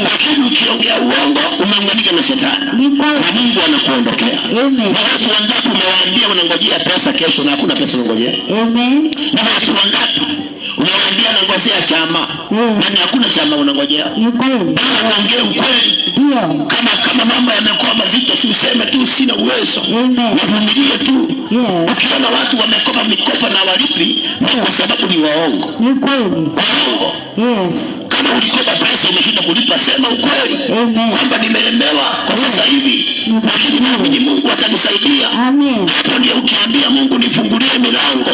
Lakini ukiongea uongo unaunganika na shetani. Na Mungu anakuondokea. Na watu wangapi umewaambia unangojea pesa kesho na hakuna pesa unangojea? Na watu wangapi unawaambia unangojea chama na hakuna chama unangojea? Ongea ukweli. Kama mambo yamekuwa mazito usiseme tu sina uwezo. Uvumilie tu. Ukiona watu wamekopa mikopo na walipi ni kwa sababu ni waongo. Waongo. Kama ulikopa pesa umeshinda kulipa, sema ukweli. Kwamba nimelemewa kwa sasa hivi, lakini naamini Mungu atanisaidia. Hapo ndio ukiambia Mungu nifungulie milango.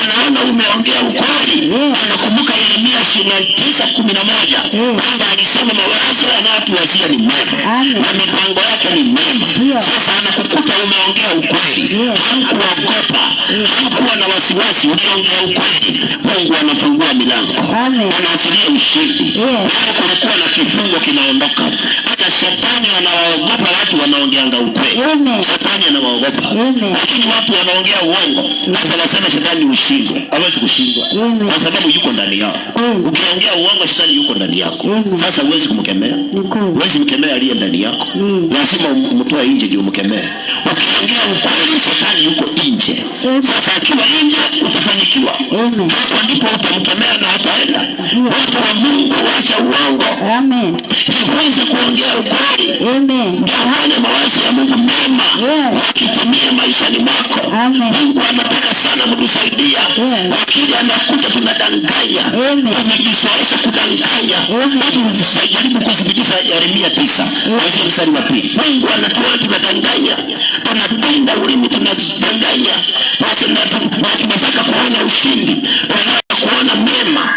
Anaona umeongea ukweli. Anakumbuka Yeremia 29:11 kwamba alisema mawazo yanayotuwazia ni mema na mipango yake ni mema. Sasa anakukuta umeongea ukweli. Haukuogopa, haukuwa na wasiwasi, uliongea ukweli. Mungu anafungua milango. Anaachilia ushindi. Kulikuwa na kifungo kinaondoka. Hata shetani anawaogopa watu wanaongeanga ukweli. Shetani anawaogopa. Lakini watu wanaongea uongo. Hata nasema shetani ushindwe. Hawezi kushindwa. Kwa sababu yuko ndani yao. Ukiongea uongo shetani yuko ndani yako. Sasa huwezi kumkemea. Huwezi mkemea aliye ndani yako. Lazima umtoe nje ndio umkemee. Ukiongea ukweli shetani yuko nje. Sasa akiwa nje utafanikiwa. Hapo ndipo utamkemea na hataenda. Watu wa Mungu wacha uongo. Jifunze kuongea ukweli. Ndio uone mawazo ya Mungu mema yakitimia maishani mwako. Mungu anataka sana kutusaidia. Lakini anakuta tunadanganya. Tumejizoesha kudanganya. Jaribu kudhibitisha Yeremia 9 kuanzia mstari wa 2. Mungu anatuona tunadanganya. Tunapenda ulimi tunadanganya. Tunataka kuona ushindi. Tunataka kuona mema.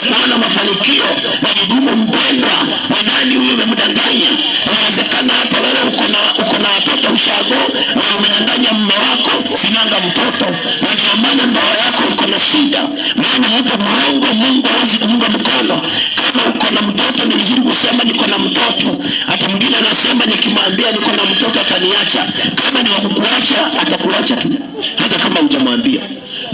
Kuona mafanikio na vigumu mpendwa. Nani huyo umemdanganya? Inawezekana hata wewe uko na watoto ushago na umedanganya mume wako sinanga mtoto. Na ndio maana ndoa yako iko na shida. Maana mtu muongo Mungu hawezi kumunga mkono. Kama uko na mtoto ni vizuri kusema niko na mtoto. Hata mwingine anasema nikimwambia niko na mtoto ataniacha. Kama ni wa kukuacha atakuacha tu. Hata kama hujamwambia.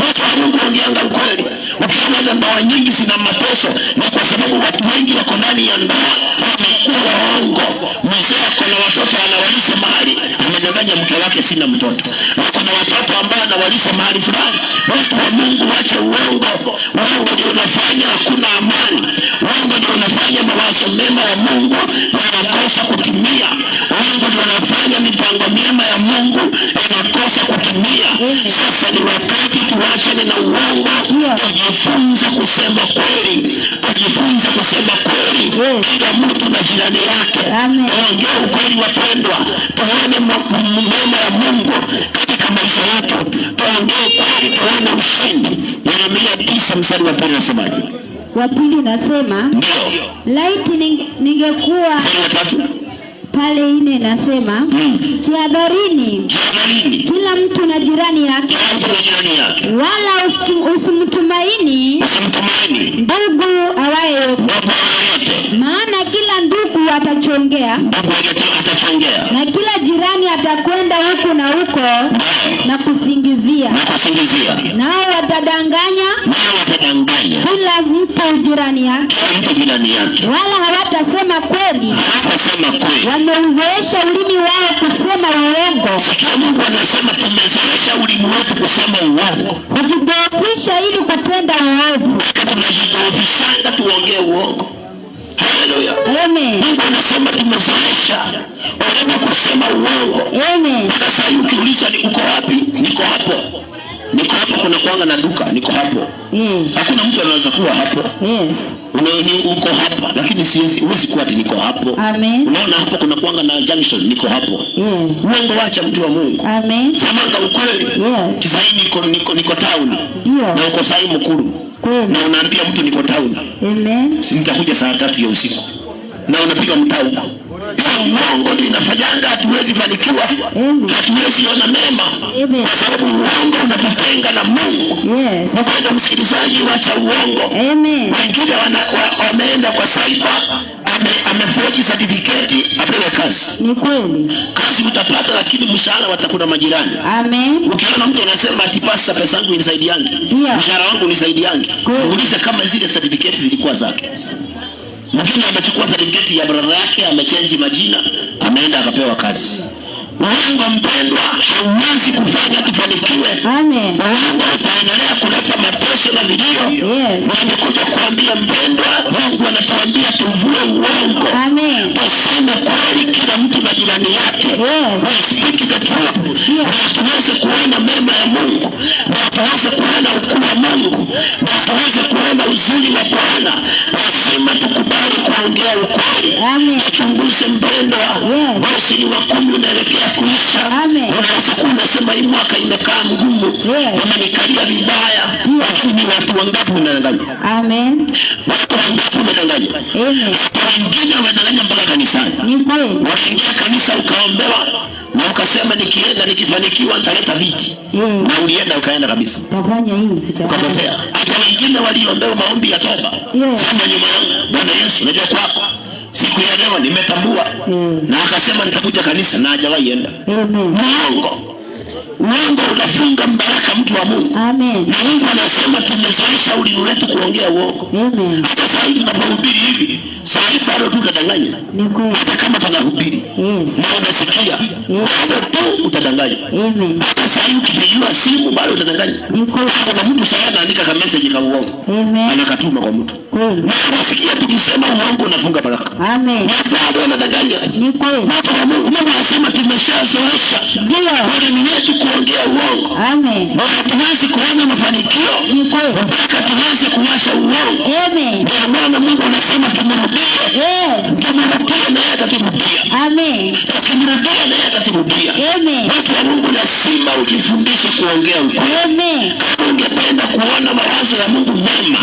Watu wa Mungu wangeanga ukweli. Ukiona ndoa nyingi zina mateso ni kwa sababu watu wengi wako ndani ya ndoa wamekuwa waongo. Mzee ako na watoto anawalisha mahali, amedanganya mke wake sina mtoto. Wako na watoto ambao anawalisha mahali fulani. Watu wa Mungu wache uongo. Uongo ndio unafanya hakuna amani. Uongo ndio unafanya mawazo mema ya Mungu yanakosa kutimia. Uongo ndio unafanya mipango mema ya Mungu yanakosa kutimia. Sasa ni wakati tuachane na uongo. Tujifunze kusema kweli. Tujifunze kusema kweli. Kila mtu na jirani yake. Tuongee ukweli wapendwa, tuone mema ya Mungu katika maisha yetu, tuongee ukweli, tuone ushindi. Yeremia 9 mstari wa 2 nasemaje? Wa 2 nasema ndio, laiti ningekuwa. Mstari wa 3 pale 4 nasema jihadharini kila mtu na jirani yake, wala usimtumaini ndugu awaye yote, maana kila ndugu atachongea na kila jirani atakwenda huku na huko na kusingizia, nao watadanganya kila mtu jirani yake, wala hawatasema kweli. Wameuzoesha ulimi wao kusema uongo. Sikia, Mungu anasema tumezoesha ulimi wetu kusema uongo, kujidhoofisha ili kutenda uovu. Tunajidhoofisha tuongee uongo. Haleluya. Amen. Mungu anasema tumezoesha ulimi kusema uongo. Amen. Sasa ukiuliza ni uko wapi? Niko hapo. Niko hapo, kuna kuanga na duka, niko hapo. Hakuna mtu anaweza kuwa hapo. Yes. Uko hapa, lakini huwezi kuwa ati niko hapo. Amen. Unaona hapo kuna kuanga na junction, niko hapo. Mungu wacha mtu wa Mungu. Amen. Samanga ukweli. Kisaini niko town. Na uko sai Mkuru. Na unaambia mtu niko town. Amen. Si nitakuja saa 3 ya usiku. Na unapiga mtaa huko. Uongo ndio inafanyanga hatuwezi fanikiwa. Hatuwezi ona mema. Kwa sababu uongo unatutenga na Mungu. Yes. Mpaka msikilizaji, wacha uongo. Amen. Wengine wameenda kwa cyber, ameforge certificate apewe kazi. Ni kweli. Kazi utapata, lakini mshahara watakuna majirani. Amen. Ukiona mtu anasema ati pasa pesa yangu inisaidiange, mshahara wangu unisaidiange, uulize kama zile certificate zilikuwa zake. Mwingine amechukua certificate ya brother yake, amechange majina, ameenda akapewa kazi. Uongo mpendwa, hauwezi kufanya tufanikiwe. Amen. Uongo utaendelea kuleta mateso na vilio. Yes. Nimekuja kuambia mpendwa, Mungu anatuambia tuvue uongo. Amen. Tuseme kweli kila mtu na jirani yake. Yes. We speak the truth. Na tuweze kuona mema ya Mungu, na tuweze kuona ukuu wa Mungu, na tuweze kuona uzuri wa Bwana. Lazima tukubali kuongea ukweli. Amen. Tuchunguze mpendwa. Yes. Mwezi ni wa 10 unaelekea kuisha. Amen. Unaweza kuwa unasema hii mwaka imekaa mgumu. Wamenikalia vibaya. Lakini ni watu wangapi unadanganya? Amen. Watu wangapi unadanganya? Amen. Wengine wanadanganya mpaka kanisani. Ni kweli. Unaingia kanisa ukaombewa na ukasema nikienda nikifanikiwa nitaleta viti. Na ulienda ukaenda kabisa. Tafanya hivi. Ukapotea. Hata wengine waliombewa maombi ya toba. Sema nyuma yangu, Bwana Yesu, najua kwako siku ya leo nimetambua. Na akasema nitakuja kanisa na hajawahi enda. Mungu. Uongo unafunga mbaraka mtu wa Mungu. Amen. Na Mungu anasema tumezoesha ulimi wetu kuongea uongo. Amen. Hata saa hii tunapohubiri hivi, saa hii bado tu tunadanganya. Ni kweli. Hata kama tunahubiri. Na unasikia, bado tu utadanganya. Amen. Hata saa hii ukipigiwa simu bado utadanganya. Ni kweli. Kuna mtu sasa anaandika kama message ka uongo. Amen. Anakatuma kwa mtu. Kweli. Na unasikia tukisema uongo unafunga baraka. Amen. Na bado anadanganya. Ni kweli. Watu wa Mungu, Mungu anasema tumeshazoesha. Ndio. Ulimi wetu kuongea uongo. Amen. Na tuwezi kuona mafanikio. Ni kweli. Mpaka tuweze kuacha uongo. Amen. Ndio maana Mungu anasema tumrudie. Yes. Tumrudie na yeye ataturudia. Amen. Tukimrudia na yeye ataturudia. Amen. Watu wa Mungu lazima ujifundishe kuongea ukweli. Amen. Kama ungependa kuona mawazo ya Mungu mema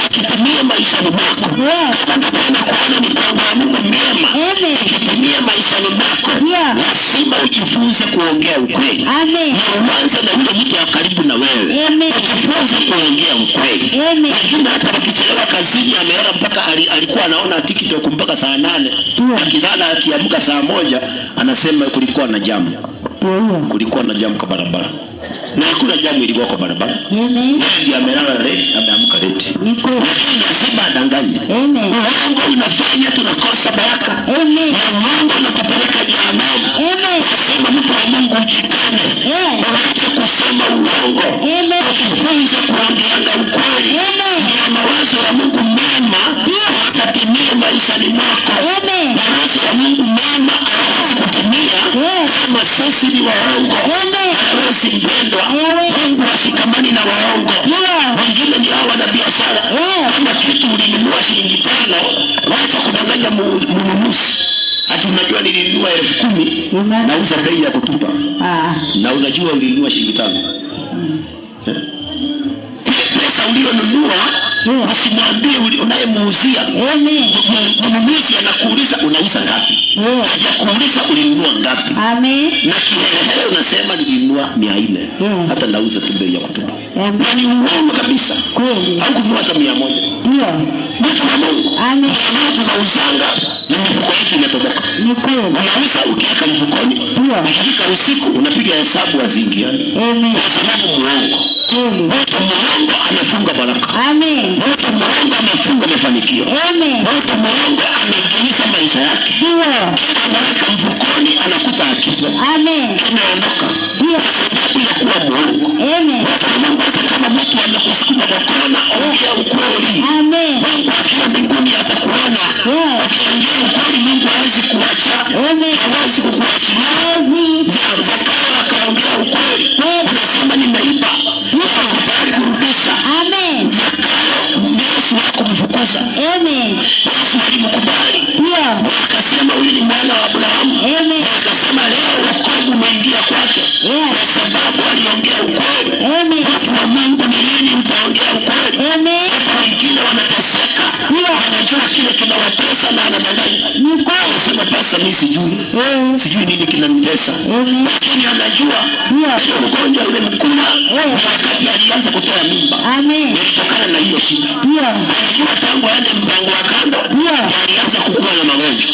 yakitimia maishani mwako. Yes. Kama ungependa kuona mipango ya Mungu mema yakitimia maishani mwako. Lazima ujifunze kuongea ukweli. Amen. Na uanze na yule mtu wa karibu na wewe. Amen. Ujifunze kuongea ukweli. Amen. Lakini hata wakichelewa kazini, ameona mpaka alikuwa anaona TikTok mpaka saa 8. Akilala akiamka saa 1 anasema kulikuwa na jamu. Kulikuwa na jamu kwa barabara. Na hakuna jamu ilikuwa kwa barabara. Amen. Ndiye amelala late, ameamka late. Lakini lazima adanganye. Amen. Uongo unafanya tunakosa baraka. Amen. Na uongo unatupeleka jehanamu. Amen. Nasema mtu wa Mungu ujikane. Waache kusema uongo. Amen. Ujifunze kuongeanga ukweli. Amen. Ndio mawazo ya Mungu mema yatatimia maishani mwako. Amen. Mawazo ya Mungu mema hawezi kutimia kama sisi ni waongo. Amen. Hawezi mpendwa. Mungu hashikamani na waongo. Wengine ni hao wana biashara. Kama kitu ulinunua shilingi 5, wacha kudanganya mnunuzi. Ati unajua nilinunua 10,000 nauza bei ya kutupa. Na unajua ulinunua shilingi 5. Pesa uliyonunua usimwambie unayemuuzia. Mnunuzi anakuuliza unauza ngapi? Hajakuuliza ulinunua ngapi. Na kiherehere unasema nilinunua 400. Hata nauza tu bei ya kutupa. Na ni uongo kabisa. Au kununua hata 100. Mtu wa Mungu. Tunauzanga na mfuko wake imetoboka. Unauza ukiweka mfukoni. Ikifika usiku unapiga hesabu haziingiani. Kwa sababu muongo. Mtu muongo amefunga baraka. Mtu muongo amefunga mafanikio. Mtu muongo amegeuza maisha yake. Anaweka mfukoni anakuta akiba. Anaondoka. Kwa sababu ya kuwa muongo. Mungu hata kama mtu anakusukuma mkono, ongea ukweli. Mungu akiwa mbinguni atakuona. Ukiongea ukweli Mungu hawezi kuacha. Hawezi kukuachilia. Zakayo akaongea ukweli. Anasema nimeiba. Mungu tayari kurudisha. Zakayo Yesu hakumfukuza. Yesu alimkubali. Akasema huyu ni mwana wa Abrahamu. Akasema leo wokovu umeingia kwake. Kwa sababu aliongea ukweli. Watu wa Mungu ni lini utaongea ukweli? Watu wengine wanateseka. Wanajua kile kinawatesa na anadanganya. Anasema pesa mimi sijui. Sijui nini kinanitesa. Lakini anajua ile ugonjwa ile mkuna wakati alianza kutoa mimba. Ilitokana na hiyo shida. Anajua tangu aende mpango wa kando alianza kukua na magonjwa.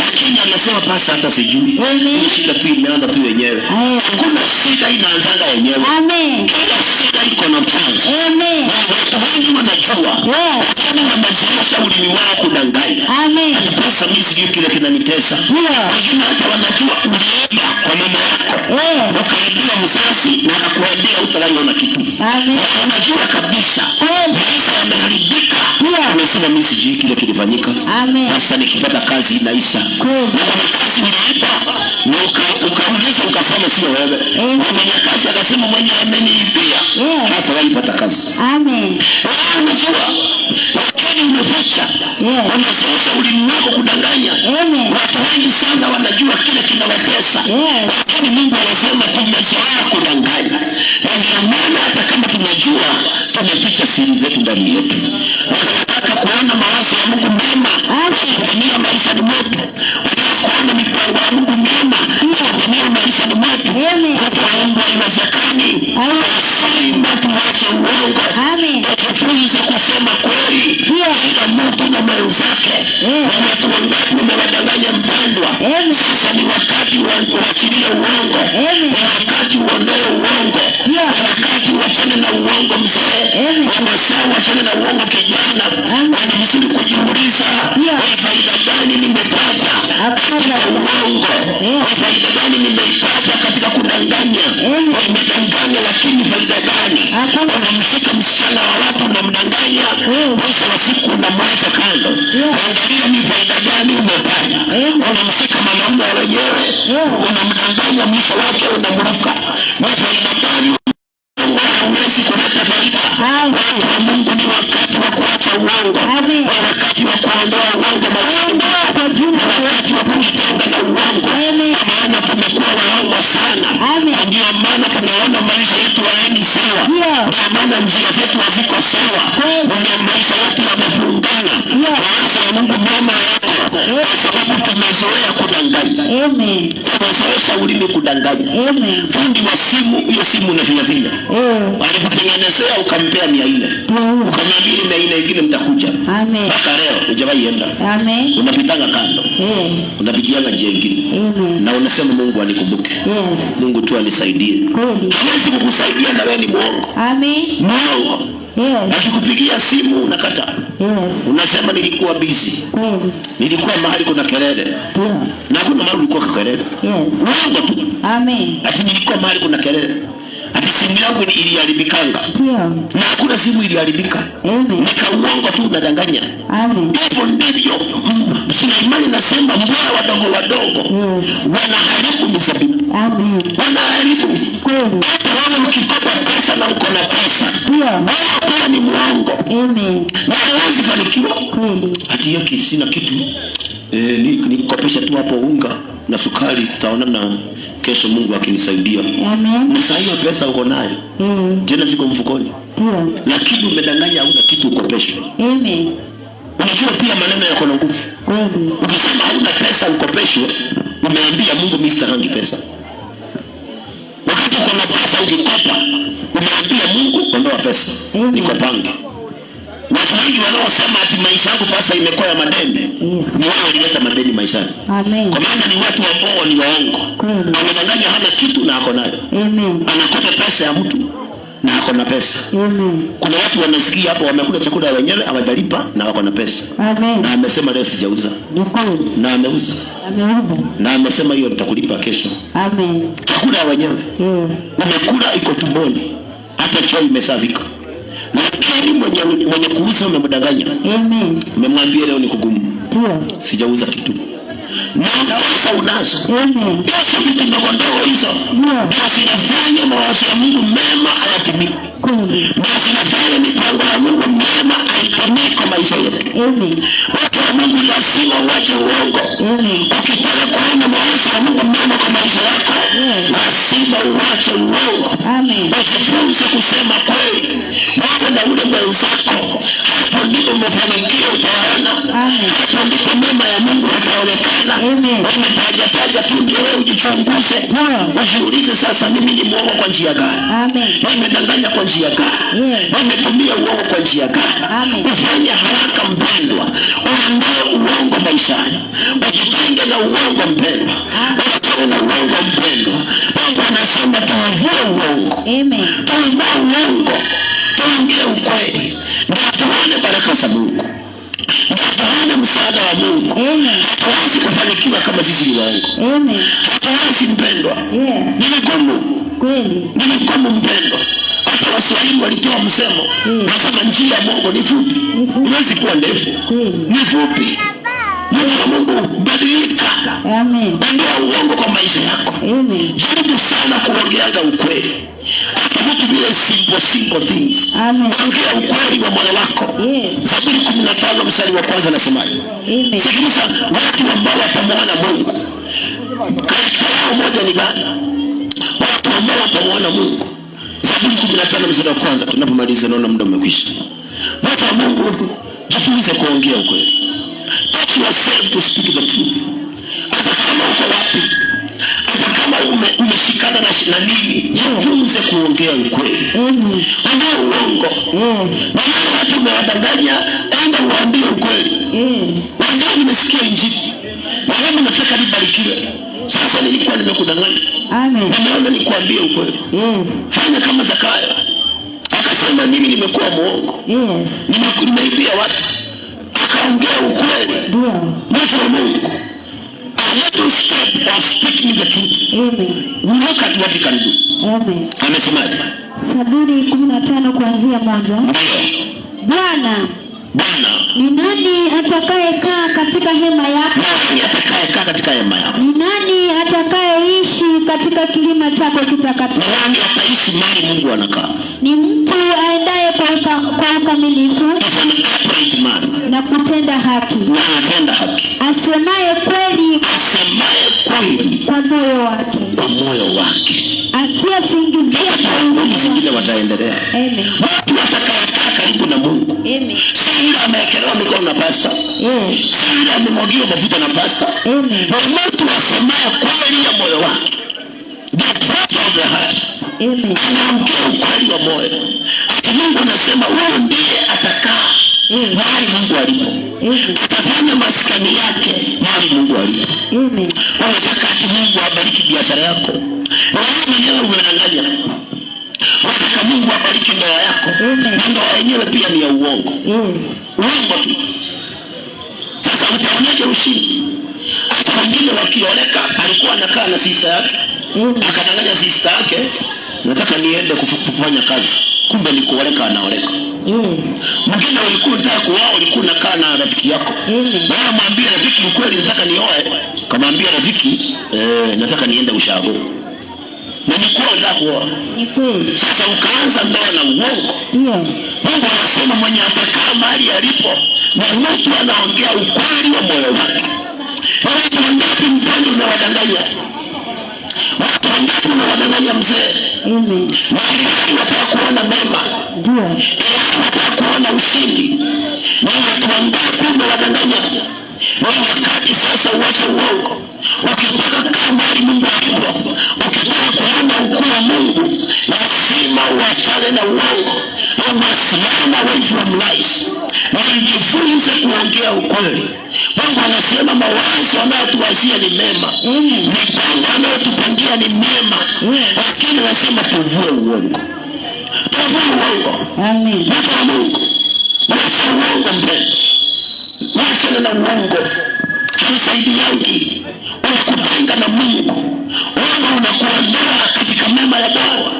Lakini anasema pesa hata sijui. Hii shida tu imeanza tu yenyewe. Hakuna shida inaanzanga yenyewe. Kila shida iko na chanzo. Watu wengi wanajua. Lakini wamezoesha ulimi wao kudanganya. Pesa mimi sijui kile kinanitesa. Wengine hata wanajua uliiba kwa mama yako. Ukaibia mzazi na akakuambia utaliona kitu. Wanajua kabisa. Maisha yameharibika. Unasema mimi sijui kile kilifanyika. Sasa nikipata kazi inaisha. Na kuna kazi uliiba na ukauliza ukasema sio wewe. Mwenye kazi akasema mwenye ameniibia. Hata walipata kazi. Unajua lakini umeficha. Unazoesha ulimi wako kudanganya. Watu wengi sana wanajua kile kinawatesa. Lakini Mungu anasema tumezoea kudanganya. Ndio maana hata kama tunajua tumeficha siri zetu ndani yetu. Tunataka kuona mawazo ya Mungu mema yatimia maishani mwetu. Tunataka kuona mipango ya Mungu mema yatimia maishani mwetu. Watu wa Mungu haiwezekani. Lazima tuache uongo. Tujifunze kusema kweli. Kila mtu na mwenzake. Watu wangapi wamewadanganya mpendwa. Sasa ni wakati waachilie uongo. Ni wakati uondoe uongo. Ni wakati uachane na uongo mzee. Wanasema uachane na uongo kijana. Ni vizuri kujiuliza ni faida gani nimepata katika uongo. Ni faida gani nimeipata katika kudanganya. Nimedanganya lakini faida gani? Unamshika msichana wa watu unamdanganya. Mwisho wa siku unamwacha kando. Angalia ni faida gani umepata. Unamshika mwanaume wenyewe unamdanganya, mwisho wake unamruka. Ni faida gani? Huwezi kuleta faida. Watu wa Mungu ni wakati wa kuacha uongo. Wakati wa kuondoa uongo maishani mwako. Wakati wa kujitenga na uongo. Maana tumekuwa waongo sana. Ndio maana tunaona maisha yetu hayaendi sawa. Ndio maana njia zetu haziko sawa. Ndio maisha yetu yamefungana. Mawazo ya Mungu mema yako. Kwa sababu tumezoea kudanganya. Tumezoesha ulimi kudanganya. Fundi wa simu, hiyo simu unafinya. Alikutengenezea ukampea 400. Ukamwambia 400 ingine mtakuja. Mpaka leo hujawahi enda. Unapitanga kando. Unapitianga njia nyingine. Na unasema Mungu anikumbuke. Mungu tu anisaidie. Hawezi kukusaidia na wewe ni muongo. Muongo. Akikupigia simu unakata. Unasema nilikuwa busy. Nilikuwa mahali kuna kelele. Na kuna mahali ulikuwa kwa kelele. Muongo tu. Ati nilikuwa mahali kuna kelele. Ati simu yangu iliharibikanga. Na hakuna simu iliharibika. Nika uongo tu unadanganya. Hivyo ndivyo Suleimani nasema mbwa wadogo wanaharibu mizabibu. Wanaharibu. Hata wale mkikopa pesa na uko na pesa. huyo ni mwongo. Amen. Na hawezi fanikiwa. Kweli. Hati yake sina kitu. Nikopesha tu hapo unga na sukari, tutaona na kesho Mungu akinisaidia. Amen. Na sasa hiyo pesa uko nayo. Tena ziko mfukoni. Ndio. Lakini umedanganya hauna kitu ukopeshwe. Amen. Unajua pia maneno yako na nguvu. Kweli. Ukisema hauna pesa ukopeshwe, umeambia Mungu mimi sitahangi pesa. Wakati uko na pesa ukikopa, umeambia Mungu ondoa pesa. Niko pange. Watu wengi wanaosema ati maisha yangu pesa imekuwa ya madeni. Yes. Ni wao walileta madeni maishani. Amen. Kwa maana ni watu ambao ni waongo. Wanadanganya hana kitu na ako nayo. Amen. Anakopa pesa ya mtu na ako na pesa. Amen. Kuna watu wanasikia hapo wamekula chakula wenyewe hawajalipa na wako na pesa. Amen. Na amesema leo sijauza. Ni kweli. Na ameuza. Ameuza. Na amesema hiyo nitakulipa kesho. Amen. Chakula wenyewe. Umekula iko tumboni. Hata choo imeshavika. Lakini mwenye kuuza umemdanganya. Amen. Umemwambia leo ni kugumu. Ndio. Sijauza kitu. Na pesa unazo. Amen. Pesa vitu ndogo ndogo hizo. Ndio. Basi nafanya mawazo ya Mungu mema ayatimie. Kweli. Basi nafanya mipango ya Mungu mema aitimie kwa maisha yetu. Amen. Watu wa Mungu lazima uache uongo. Amen. Ukitaka kuona mawazo ya Mungu mema kwa maisha yako, lazima uache uongo. Amen. Ujifunze kusema kweli. Wewe na ule mwenzako, hapo ndipo mafanikio utaona. Hapo ndipo mema ya Mungu yataonekana. Umetaja tu ndio wewe ujichunguze. Ujiulize sasa mimi ni mwongo kwa njia gani? Amen. Nimedanganya kwa njia gani? Nimetumia uongo kwa njia gani? Ufanye haraka mpendwa. Uondoe uongo maishani. Ujitenge na uongo mpendwa. Ujitenge na uongo mpendwa. Mungu anasema tuavue uongo. Amen. Tuavue uongo. Tuongee ukweli. Ndio tuone baraka za Mungu. Ndio tuone msaada wa Mungu. Amen. Hatuwezi kufanikiwa kama sisi ni waongo. Amen. Hatuwezi mpendwa. Yes. Ni vigumu. Kweli. Ni vigumu mpendwa. Hata Waswahili walitoa msemo. Nasema njia ya Mungu ni fupi. Huwezi kuwa ndefu. Ni fupi. Mtu wa Mungu badilika. Amen. Ondoa uongo kwa maisha yako. Amen. Jaribu sana kuongeanga ukweli. Hata vitu vile simple things. Amen. Ongea ukweli wa moyo wako. Yes. Zaburi 15 mstari wa kwanza nasemaje? Amen. Sikiliza, watu ambao watamwona Mungu. Katika yao moja ni gani? Watu ambao watamwona Mungu. Zaburi 15 mstari wa kwanza, tunapomaliza naona muda umekwisha. Watu wa Mungu, jifunze kuongea ukweli. Teach yourself to speak the truth. Hata kama uko wapi, hata kama umeshikana na nini, jifunze kuongea ukweli. Ondoa uongo. Maana watu umewadanganya, enda uwaambie ukweli. Wangapi nimesikia injili. Wangapi nataka nibarikiwe. Sasa nilikuwa nimekudanganya. Amen. Nimeona nikuambie ukweli. Fanya kama Zakayo. Akasema mimi nimekuwa muongo. Nimeibia watu. Akaongea ukweli. Mtu wa Mungu. A little step of speaking the truth. Amen. Look at what he can do. Amen. Amesemaje? Zaburi 15 kuanzia mwanzo. Ndio. Bwana, ni nani atakayekaa katika hema yako? Nani atakayekaa katika hema yako? Ni nani atakayeishi katika kilima chako kitakatifu? Nani ataishi mahali Mungu anakaa? Ni mtu aendaye kwa ukamilifu na kutenda haki. Asemaye kweli kwa moyo wake. Asiyesingizia wengine wataendelea. Amen. Watu watakayekaa karibu na Mungu. Amen. Si yule amewekelewa mikono na pasta. Si yule amemwagiwa mafuta na pasta. Amen. Ni mtu asemaye kweli ya moyo wake. The truth of the heart. Amen. Anaongea ukweli wa moyo. Ati Mungu anasema huyo ndiye atakaa mahali Mungu alipo. Atafanya maskani yake mahali Mungu alipo. Amen. Unataka ati Mungu abariki biashara yako. Wewe mwenyewe umedanganya. Unataka Mungu abariki ndoa yako. Na ndoa yenyewe pia ni ya uongo. Uongo tu. Sasa utaonaje ushindi? Hata wengine wakioleka, alikuwa anakaa na sister yake. Akadanganya sister yake, nataka niende kufanya kazi. Kumbe ni kuoleka anaoleka. Mwingine ulikuwa unataka kuoa, ulikuwa unakaa na rafiki yako. Bwana mwambie rafiki ukweli nataka nioe. Kamwambia rafiki, nataka niende ushago. Na ni kweli utakuwa. Ni kweli. Sasa ukaanza ndoa na uongo. Ndio. Mungu anasema mwenye atakaa mahali alipo na mtu anaongea ukweli wa moyo wake. Watu wangapi mpendo unawadanganya? Watu wangapi unawadanganya mzee? Amen. Mahali wataka kuona mema. Ndio. Wataka kuona ushindi. Na watu wangapi unawadanganya? Na wakati sasa uache uongo. Ukitaka kaa mahali Mungu alipo, ukitaka kuona ukuu wa Mungu, lazima uachane na uongo. You must run away from lies. Na ujifunze kuongea ukweli. Mungu anasema mawazo anayotuwazia ni mema. Mipango anayotupangia ni mema. Lakini anasema tuvue uongo. Tuvue uongo. Amen. Mtu wa Mungu, wacha uongo mbele. Wacha na uongo. Hausaidiangi. Unakutenga na Mungu. Uongo unakuondoa katika mema ya Bwana.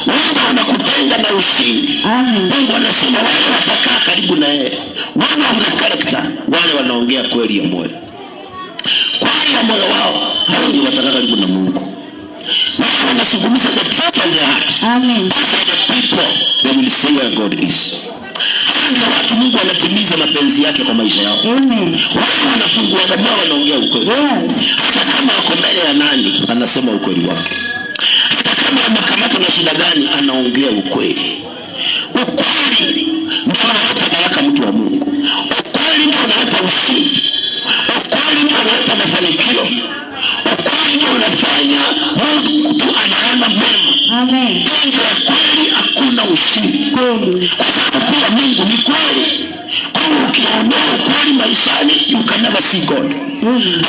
Uongo unakutenga na ushindi. Amen. Mungu anasema wale watakaa karibu na yeye, wana wa character, wale wanaongea kweli ya moyo. Kweli ya moyo wao, hao ndio watakaa karibu na Mungu. Wao wanazungumza the truth of their heart. Amen. Those are the people that will say where God is. Ndio watu Mungu anatimiza mapenzi yake kwa maisha yao. Amen. Wao wanafungua kama wanaongea ukweli. Yes. Hata kama wako mbele ya nani, anasema ukweli wake. Hata kama amekamatwa na shida gani, anaongea ukweli. Ukweli ndio unaleta baraka, mtu wa Mungu. Ukweli ndio unaleta ushindi. Ukweli ndio unaleta mafanikio. Ukweli ndio unafanya Mungu tu anaona mema. Amen. Nje ya kweli hakuna ushindi. Kweli. Kwa sababu pia Mungu ni kweli. Kwa hiyo ukiondoa ukweli maishani, you can never see God.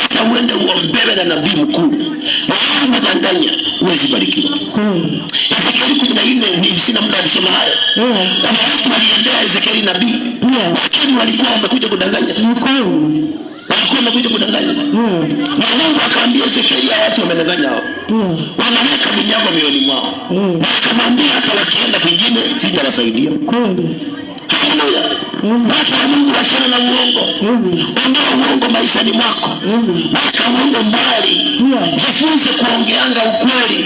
Hata uende uombewe na nabii mkuu, na yeye anadanganya, huwezi barikiwa. Ezekieli 14 ni sina muda kusema hayo. Kuna watu waliendea Ezekieli nabii, lakini walikuwa wamekuja kudanganya. Walikuwa wamekuja kudanganya. Na Mungu akaambia Ezekieli, watu wamedanganya hao. Wanaweka vinyago mioyoni mwao. Na akamwambia hata wakienda kwingine sitawasaidia. Haleluya. Watu wa Mungu wachana na uongo. Ondoa uongo maishani mwako. Weka uongo mbali. Jifunze kuongeanga ukweli.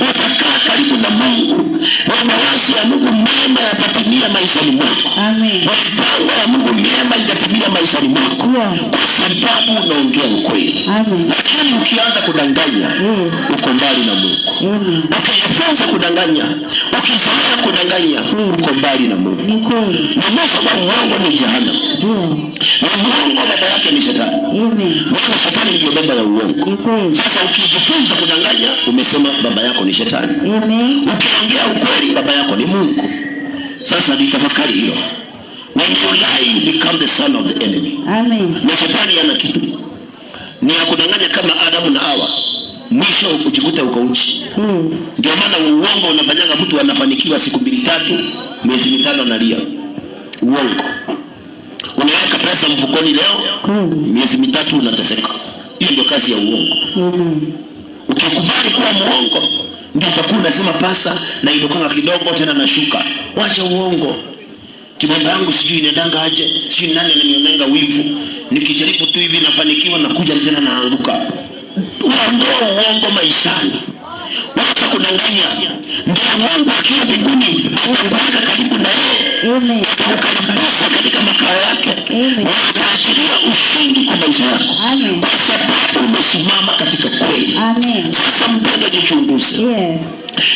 Utakaa karibu na Mungu. Na mawazo ya Mungu mema yatatimia maishani mwako. Mipango ya Mungu mema itatimia maishani mwako. Kwa sababu unaongea ukweli. Lakini ukianza kudanganya, uko mbali na Mungu. Ukijifunza kudanganya, ukizoea kudanganya, uko mbali na Mungu. Na mwisho wa uongo ni jehanamu. Na uongo baba yake ni shetani. Maana shetani ndio baba ya uongo. Sasa ukijifunza kudanganya, umesema baba yako ni shetani. Ukiongea ukweli, baba yako ni Mungu. Sasa nitafakari hilo. When you lie, you become the son of the enemy. Na shetani ana kitu ni ya kudanganya kama Adamu na Hawa. Mwisho ujikuta uko uchi. Ndio maana uongo unafanyanga mtu anafanikiwa siku 2-3, miezi 5 analia. Uongo. Unaweka pesa mfukoni leo, miezi 3 unateseka. Hiyo ndio kazi ya uongo. Ukikubali kuwa muongo, ndio utakuwa unasema pasa na inokanga kidogo tena nashuka. Wacha uongo. Kimamba yangu sijui inaendanga aje, sijui nani ananionanga wivu. Nikijaribu tu hivi nafanikiwa na kuja tena naanguka. Uondoa uongo maishani. Wacha kudanganya. Ndio Mungu akiwa mbinguni atakuweka karibu na yeye. Atakukaribisha katika makao yake. Ataashiria ushindi kwa maisha yako. Kwa sababu umesimama katika kweli. Sasa mpendwa, jichunguze.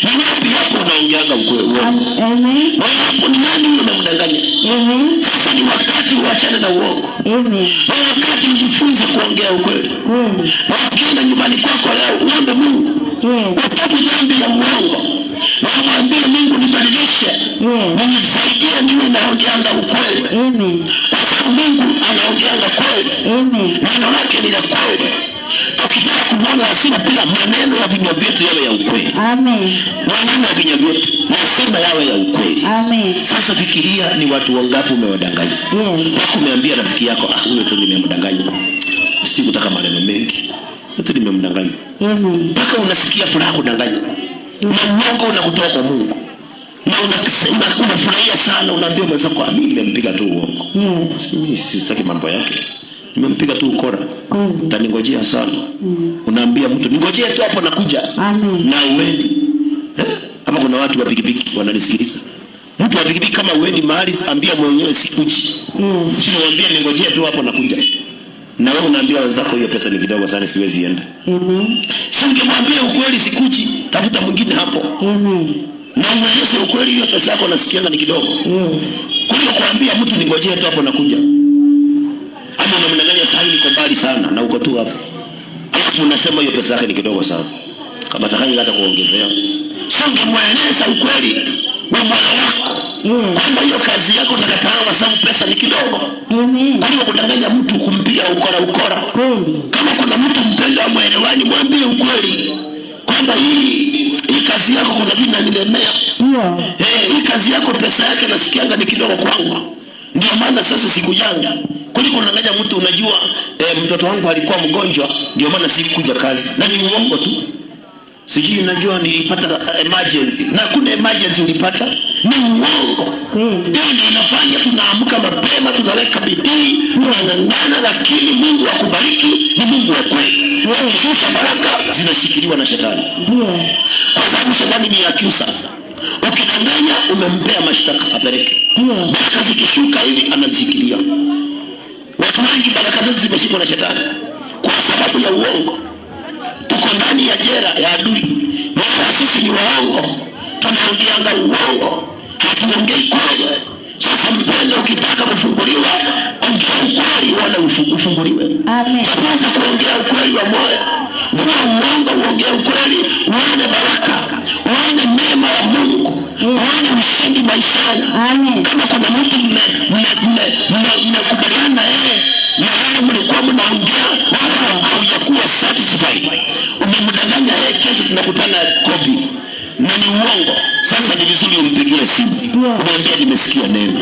Ni wapi hapo unaongeanga ukweli? Hapo ni nani unamdanganya? Sasa ni wakati uachane na uongo. Ni wakati ujifunze kuongea ukweli. Na ukienda nyumbani kwako leo, uombe Mungu. Utubu dhambi ya uongo. Na mwambie Mungu, nibadilishe. Nisaidie niwe naongeanga ukweli. Kwa sababu Mungu anaongeanga kweli. Neno lake ni la kweli. Tukitaka kumwona lazima pia maneno ya vinywa vyetu yawe ya ukweli. Maneno ya vinywa vyetu lazima yawe ya ukweli. Sasa fikiria ni watu wangapi umewadanganya. Wako umeambia rafiki yako, huyo tu nimemdanganya. Sikutaka maneno mengi. Yote nimemdanganya. Mpaka unasikia furaha kudanganya. Na uongo unakutoa kwa Mungu. Na unafurahia sana, unaambia mwenzako, mimi nimempiga tu uongo. Mimi sitaki mambo yake. Nimempiga tu ukora. Utaningojea sana. Unaambia mtu, ningojee tu hapo nakuja. Na uendi. Kama kuna watu wa pikipiki wananisikiliza, mtu wa pikipiki kama uendi mahali, ambia mwenyewe sikuji. Sio mwambie ningojea tu hapo nakuja. Na wewe unaambia wenzako hiyo pesa ni kidogo sana, siwezi enda. Sio ungemwambia ukweli sikuji, tafuta mwingine hapo. Na umweleze ukweli, hiyo pesa yako nasikianga ni kidogo. Kuliko kuambia mtu ningojea tu hapo nakuja. Ama unamdanganya sahi niko mbali sana na uko tu hapo. Alafu unasema hiyo pesa yake ni kidogo sana. Kama takani hata kuongezea. Sio ungemweleza ukweli wa moyo wako. Kwamba hiyo kazi yako nakataa kwa sababu pesa ni kidogo. Kuliko kudanganya mtu kumpia ukora. Kama kuna mtu mpenda mwelewani, mwambie ukweli. Kwamba hii kazi yako kuna vitu inanilemea. Hii kazi yako pesa yake nasikianga ni kidogo kwangu. Ndio maana sasa sikujanga. Kuliko unanganya mtu unajua mtoto wangu alikuwa mgonjwa ndio maana sikuja kazi. Na ni uongo tu. Sijui unajua nilipata emergency. Na kuna emergency ulipata? Ni uongo. Ndio inafanya tunaamka mapema, tunaweka bidii, tunang'ang'ana, lakini Mungu akubariki ni Mungu wa kweli. Shusha baraka zinashikiliwa na shetani. Kwa sababu shetani ni akiusa. Ukidanganya umempea mashtaka apeleke. Baraka zikishuka hivi anazishikilia. Watu wengi baraka zetu zimeshikwa na shetani kwa sababu ya uongo. Tuko ndani ya jela ya adui. Maana sisi ni waongo. Tunaongeanga uongo. Hatuongei kweli. Sasa mpendo, ukitaka kufunguliwa, ongea ukweli wala ufunguliwe. Amen. Kwanza kuongea ukweli wa moyo. Vua uongo, uongea ukweli, uone baraka, uone neema ya Mungu, uone ushindi maishani. Amen. Kama kuna mtu mmekubaliana na yale mlikuwa mnaongea haujakuwa satisfied, umemdanganya kesho tunakutana kopi na ni uongo. Sasa ni vizuri umpigie simu. Mwambie nimesikia neno.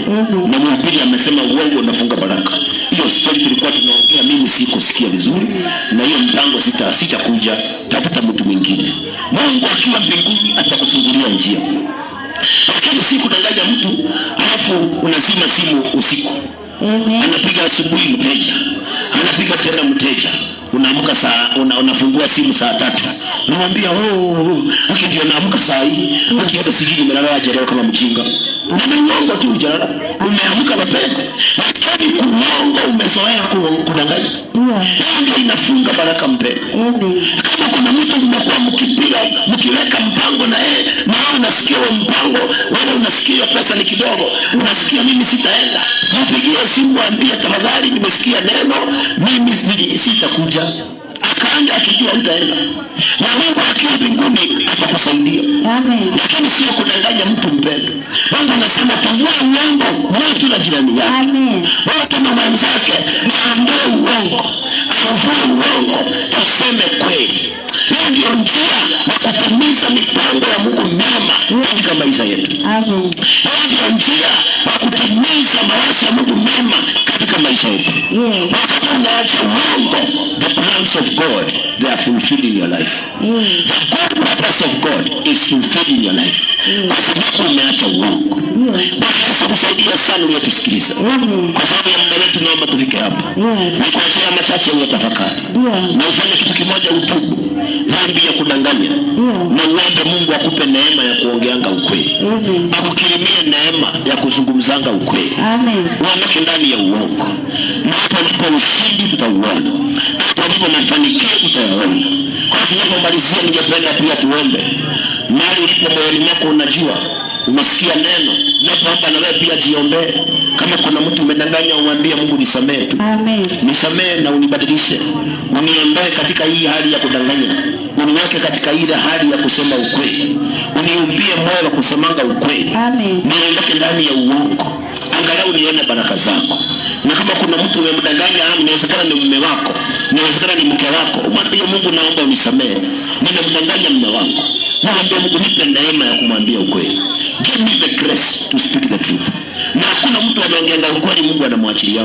Na mhubiri amesema uongo unafunga baraka. Hiyo story tulikuwa tunaongea, mimi sikusikia vizuri. Na hiyo mpango sitakuja, tafuta mtu mwingine. Mungu akiwa mbinguni atakufungulia njia. Lakini sikudanganya mtu alafu unazima simu usiku. Anapiga asubuhi mteja, anapiga tena mteja, unaamka unafungua simu saa 3. Unamwambia haki ndio naamka saa hii, haki hata sijui nimelala aje leo kama mjinga. Na ni uongo tu ujana, umeamka mapema. Lakini kuongo umezoea kudanganya. Ndio inafunga baraka mpeni. Kama kuna mtu mnakuwa mkiweka mpango na yeye, na wewe unasikia mpango, wewe unasikia pesa ni kidogo, unasikia mimi sitaenda, mpigie simu mwambie tafadhali nimesikia neno, mimi sitakuja. Akaanza akijua utaenda. Na Mungu akiwa mbinguni atakusaidia. Amen. Lakini sio kudanganya mtu mpendo. Mungu anasema tuvue uongo na kila jirani yake. Amen. Wewe kama mwenzake naambie uongo, tuvue uongo, tuseme kweli. Hiyo ndio njia ya kutimiza mipango ya Mungu mema katika maisha yetu. Amen. Hiyo ndio njia ya kutimiza mawazo ya Mungu mema katika maisha yetu. Wakati unaacha uongo, the plans of God, they are fulfilled in your life. The good purpose of God is fulfilled in your life. Kwa sababu umeacha uongo. Bwana Yesu kusaidia sana uliyetusikiliza. Kwa sababu ya muda wetu naomba tufike hapa. Nikuachia machache uyatafakari. Na ufanye kitu kimoja, utubu dhambi ya kudanganya. Na uombe Mungu akupe neema ya kuongeanga ukweli. Akukirimie neema ya kuzungumzanga ukweli. Amen. Uondoke ndani ya uongo. Na hapo ndipo ushindi tutauona. Hapo ndipo mafanikio tutayaona. Kwa tunapomalizia, ningependa pia tuombe. Mahali ulipo moyoni mwako unajua, unasikia neno, naomba na wewe pia jiombee. Kama kuna mtu umedanganya, umwambie Mungu nisamehe tu. Amen. Nisamehe na unibadilishe. Uniondoe katika hii hali ya kudanganya. Uniweke katika ile hali ya kusema ukweli. Uniumbie moyo wa kusemanga ukweli. Amen. Niondoke ndani ya uongo. Angalau nione baraka zako. Na kama kuna mtu umemdanganya, inawezekana ni mume wako, inawezekana ni mke wako, umwambie Mungu naomba unisamehe. Nimemdanganya mume wangu. Mwambie Mungu nipe neema ya kumwambia ukweli. Give me the grace to speak the truth. Na hakuna mtu anaongea ukweli Mungu anamwachilia.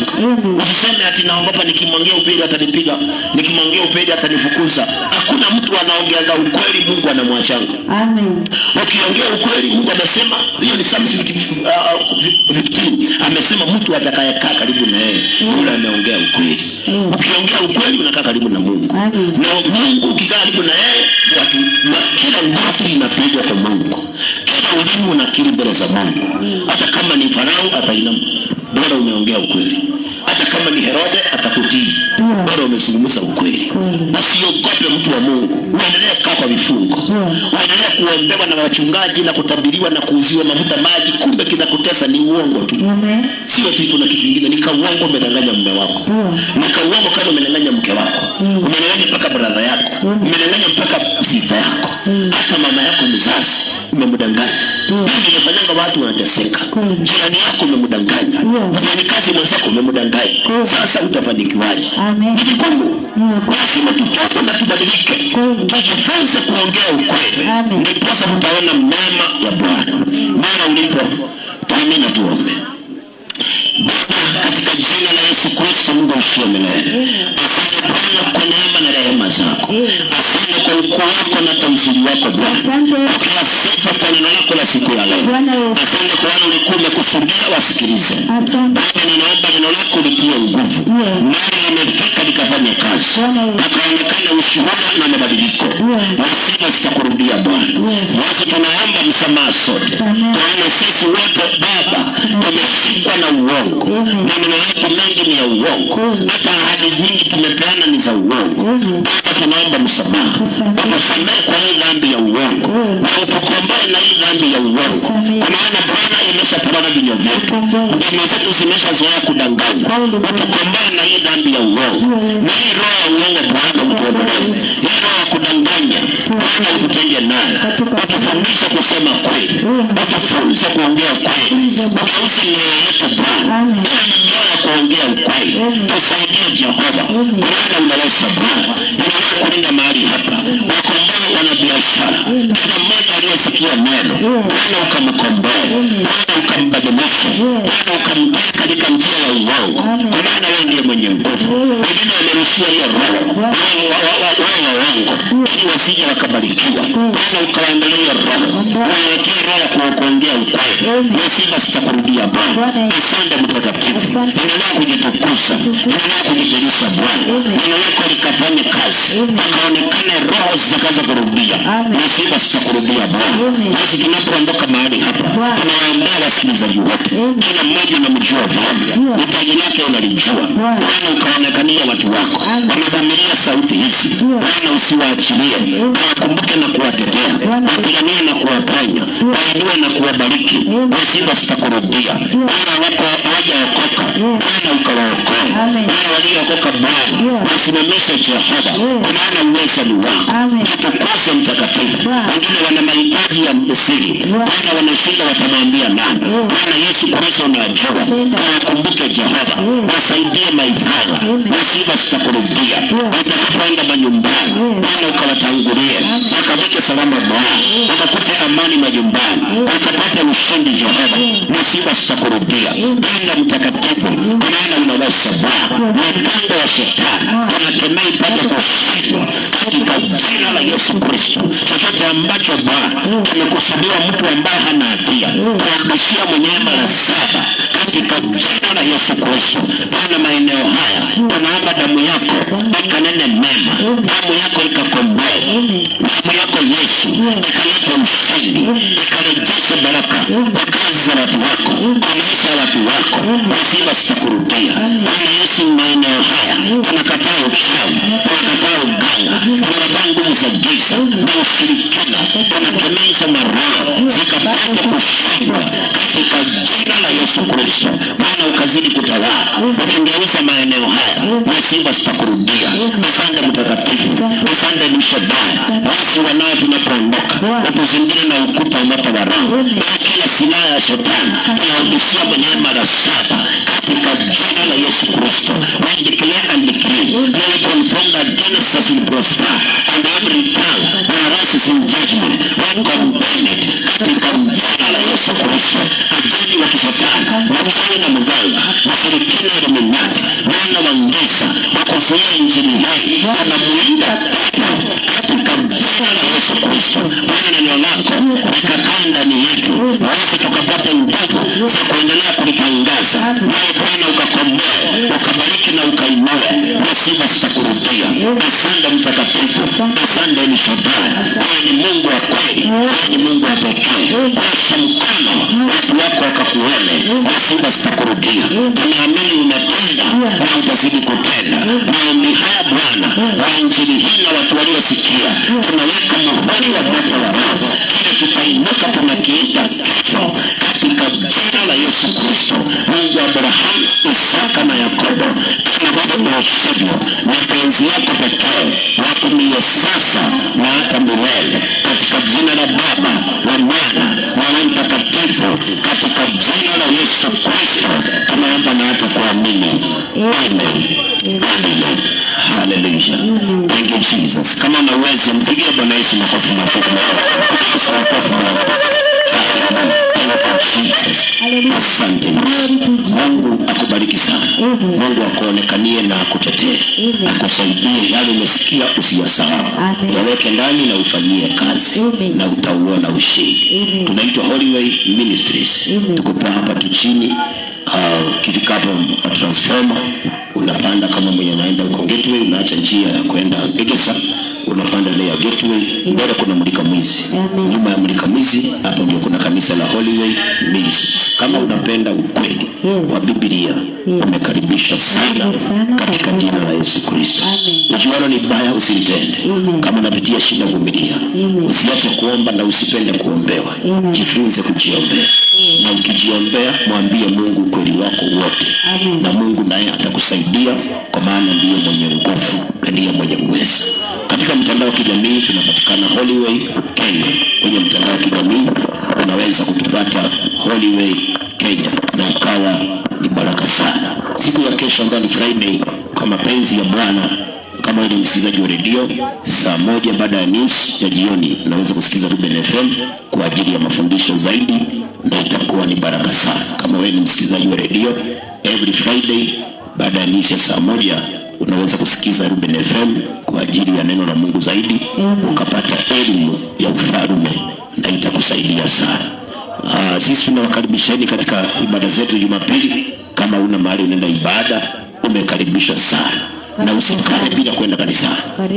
Usiseme ati naogopa nikimwongea ukweli atanipiga, nikimwongea ukweli atanifukuza. Hakuna mtu anaongea ukweli Mungu anamwachanga. Amen. Ukiongea ukweli Mungu amesema, hiyo ni Psalm 15. Amesema mtu atakayekaa karibu na yeye yule anaongea ukweli. Ukiongea ukweli unakaa karibu na Mungu. Na Mungu ukikaa karibu na yeye, kila ngoma inapigwa kwa Mungu. hekima na akili mbele za Mungu. Hata kama ni Farao atainama, bora umeongea ukweli. Hata kama ni Herode atakutii, bora umezungumza ukweli. Usiogope mtu wa Mungu. Uendelee kukaa kwa vifungo. Uendelee kuombewa na wachungaji na kutabiriwa na kuuziwa mafuta maji, kumbe kinakutesa ni uongo tu. Sio ati kuna kitu kingine. Ni kauongo umedanganya mume wako. Ni kauongo kama umedanganya mke wako. Umedanganya mpaka brother yako. Umedanganya mpaka sister yako. Hata mama yako mzazi umemdanganya. Ndio inafanyanga watu wanateseka. Jirani yako umemdanganya. Mfanyikazi mwenzako umemdanganya. Sasa utafanikiwaje? Ni vigumu. Lazima tutoke na tubadilike. Tujifunze kuongea ukweli. Ndipo sasa tutaona mema ya Bwana. Mara ulipo tuamini na tuombe. Baba, katika jina la Yesu Kristo, Mungu ushie milele. Asante Bwana kwa neema na rehema zako. Asante kwa ukuu wako na uzuri wako Bwana. Pokea sifa kwa neno lako la siku ya leo. Asante kwa wale ulikuwa umekusudia wasikilize. Baba, ninaomba neno lako litie nguvu. Mara limefika likafanya kazi. Akaonekana ushuhuda na mabadiliko. Wasima sitakurudia Bwana. Wote tunaomba msamaha sote. Tuone sisi wote Baba tumeshikwa na uongo. Maneno yetu mengi ni ya uongo. Hata ahadi nyingi tumepeana ni za uongo. Baba, tunaomba msamaha. Utusamehe kwa hii dhambi ya uongo. Na utukomboe na hii dhambi ya uongo. Kwa maana Bwana imeshatawala vinywa vyetu. Ndimi zetu zimeshazoea kudanganya. Utukomboe na hii dhambi ya uongo. Na hii roho ya uongo Bwana utuondolee. Hii roho ya kudanganya Bwana ututenge nayo. Utufundishe kusema kweli. Utufundishe kuongea kweli. Ugeuze mioyo yetu Bwana. Ili ni mioyo ya kuongea ukweli. Tusaidie Jehova. Bwana unaweza Bwana. Unaweza kulinda mahali hapa. Wakomboe wanabiashara. Kila mmoja aliyesikia neno. Bwana ukamkomboe. Bwana ukambadilishe. Bwana ukamtoe katika njia ya uongo. Kwa maana wewe ndiye mwenye nguvu. Wengine wamerushia hiyo roho. Wao waongo. Ili wasije wakabarikiwa. Bwana ukawaandalia hiyo roho. Waelekee roho ya kuongea ukweli. Nasiba sitakurudia Bwana. Asante mtakatifu. Endelea kujitukuza. Endelea kujijulisha Bwana. Neno lako likafanye kazi. Akaonekane roho zitakazo kurudia. Nasiba sitakurudia Bwana. Basi tunapoondoka mahali hapa, tunawaombea wasikilizaji wote. Kila mmoja unamjua vyema. Hitaji lake unalijua. Bwana ukaonekania watu wako. Wamedhamiria sauti hizi. Bwana usiwaachilie. Wakumbuke na kuwatetea. Wapiganie na kuwaponya. Wainue na kuwabariki. Nasiba sitakurudia. Bwana wako hawajaokoka. Bwana ukawaokoe. Bwana waliokoka Bwana wasimamishe Jehova. Kwa maana uweza ni wako. Tutukose mtakatifu. Wengine wana mahitaji ya msiri. Bwana wanashinda watamwambia nani? Bwana Yesu Kristo unajua. Wakumbuke Jehova. Wasaidie maifadha. Nasiba sitakurudia. Watakapoenda manyumbani. Bwana ukawatangulie. Wakabike salama Bwana. Wakakute amani majumbani. Wakapate ushindi Jehova. Nasiba sitakurudia. Bwana mtakatifu. Bwana unaweza Bwana. Mipango ya shetani tunakemea ipate kushindwa katika jina la Yesu Kristo. Chochote ambacho Bwana kimekusudiwa mtu ambaye hana hatia kurudishia mwenyewe mara 7 katika jina la Yesu Kristo. Bwana, maeneo haya tunaomba damu yako ikanene mema. Damu yako ikakomboe. Damu yako Yesu ikalete ushindi. Ikarejeshe baraka kwa kazi za watu wako, kwa maisha ya watu wako. Nasiba sitakurudia. Bwana Yesu, maeneo haya tunakataa uchawi, tunakataa uganga, tunakataa nguvu za giza na ushirikina. Tunakemea hizo maroho zikapate kushindwa katika jina la Yesu Kristo. Bwana ukazidi kutawala, ukingeuza maeneo haya. Nasiba sitakurudia. Asante mtakatifu. Asante Mshaddai. Basi wanao tunapoondoka utuzingire na ukuta moto wa roho. Kila silaha ya shetani tunarudishia mwenyewe mara 7 katika jina la Yesu Kristo. We declare and decree. Now we confirm that Genesis will prosper and every tongue that arises in judgment we condemn it katika jina la Yesu Kristo. Ajili wa kishetani, wachawi na mganga, washirikina Illuminati, wana wa giza, wakuzuia injili hii, wanamuinda katika jina la Yesu Kristo. Bwana, neno lako likakaa ndani yetu, basi tukapata nguvu za kuendelea kulitangaza. Nawe Bwana ukakomboe, ukabariki na ukainue. Nasiba sitakurudia. Asante Asante Mtakatifu, asante ni Shaddai. Wewe ni Mungu wa kweli, wewe ni Mungu wa pekee. Nyosha mkono, watu wako wakakuone, wasiba sitakurudia. Tunaamini umetenda na utazidi kutenda. Maombi haya Bwana, wa injili hii na watu waliosikia, tunaweka muhuri wa moto wa Roho, kile kitainuka tunakiita kifo katika jina la Yesu Kristo. Mungu wa Abrahamu, Isaka na Yakobo, kama Baba mwashivyo, mapenzi yako pekee yatimie sasa na hata milele, katika jina la Baba, wa Mwana na Roho Mtakatifu, katika jina la Yesu Kristo tunaomba na hata kuamini. Amen. Amen. Hallelujah. Thank you Jesus. Kama unaweza mpigie Bwana Yesu makofi mafupi. Asante. Mungu akubariki sana. Mungu akuonekanie na akutetee, akusaidie. Yale umesikia usiyasahau, yaweke ndani na ufanyie kazi, na utauona ushindi. Tunaitwa Holyway Ministries. Tuko hapa tu chini, kifikapo transformer unapanda kama mwenye naenda uko Gateway, unaacha njia ya kwenda Egesa, unapanda ile ya Gateway, mbele kuna Mlika Mwizi. Nyuma ya Mlika Mwizi hapo ndio kuna kanisa la Holyway Ministries. Kama unapenda ukweli wa Biblia, umekaribishwa sana katika jina la Yesu Kristo. Ukiona ni baya usitende. Kama unapitia shida vumilia. Usiache kuomba na usipende kuombewa. Jifunze kujiombea. Na ukijiombea mwambie Mungu ukweli wako wote. Na Mungu naye atakusaidia, kwa maana ndiye mwenye nguvu na ndiye mwenye uwezo. Katika mtandao wa kijamii tunapatikana Holyway Kenya. Kwenye mtandao wa kijamii unaweza kutupata Holyway Kenya, na ikawa ni baraka sana. Siku ya kesho ambayo ni Friday, kwa mapenzi ya Bwana, kama wewe ni msikilizaji wa redio, saa 1 baada ya news ya jioni unaweza kusikiza Ruben FM kwa ajili ya mafundisho zaidi, na itakuwa ni baraka sana. Kama wewe ni msikilizaji wa redio, every Friday baada ya news ya saa 1 unaweza kusikiza Ruben FM kwa ajili ya neno la Mungu zaidi, ukapata elimu ya ufalme, na itakusaidia sana. Sisi tunawakaribisheni katika ibada zetu Jumapili. Kama una mahali unaenda ibada, umekaribishwa sana. Na usikae bila kwenda kanisa.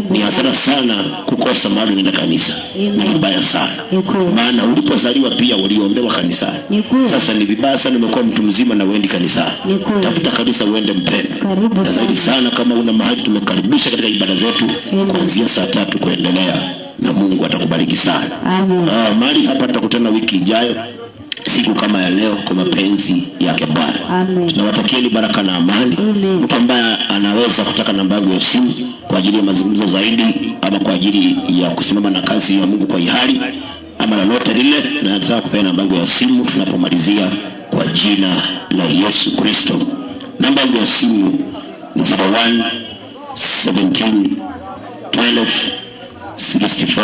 Ni hasara sana kukosa mahali unaenda kanisa. Ni vibaya sana. Maana ulipozaliwa pia uliombewa kanisani. Sasa ni vibaya sana umekuwa mtu mzima na uendi kanisani. Tafuta kanisa uende mpenda. Na zaidi sana kama una mahali, tumekaribisha katika ibada zetu kuanzia saa 3 kuendelea, na Mungu atakubariki sana. Mahali hapa tutakutana wiki ijayo siku kama ya leo kwa mapenzi yake Bwana. Tunawatakieni baraka na amani. Mtu ambaye anaweza kutaka namba yangu ya simu kwa ajili ya mazungumzo zaidi, ama kwa ajili ya kusimama na kazi ya Mungu kwa hiari, ama lolote lile, na nataka kupeana namba yangu ya simu tunapomalizia kwa jina la Yesu Kristo. Namba yangu ya simu ni 01 17 12 64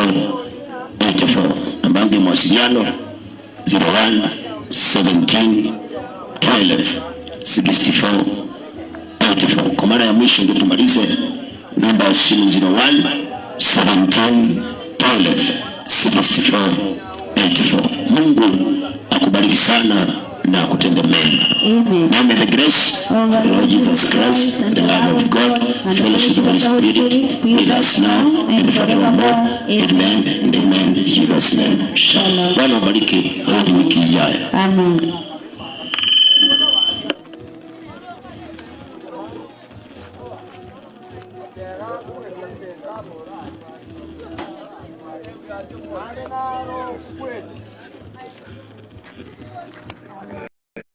84. Namba yangu ya mawasiliano 01 17 12 64 84. Kwa mara ya mwisho ndio tumalize. Namba ya simu 01 17 12 64 84. Mungu akubariki sana na kutende mema. Now may the grace of the Lord Jesus Christ, the love of God, fellowship of the Holy Spirit be with us now and forevermore. Amen and amen. In Jesus' name. Shalom. Bwana wabariki hadi wiki ijayo. Amen.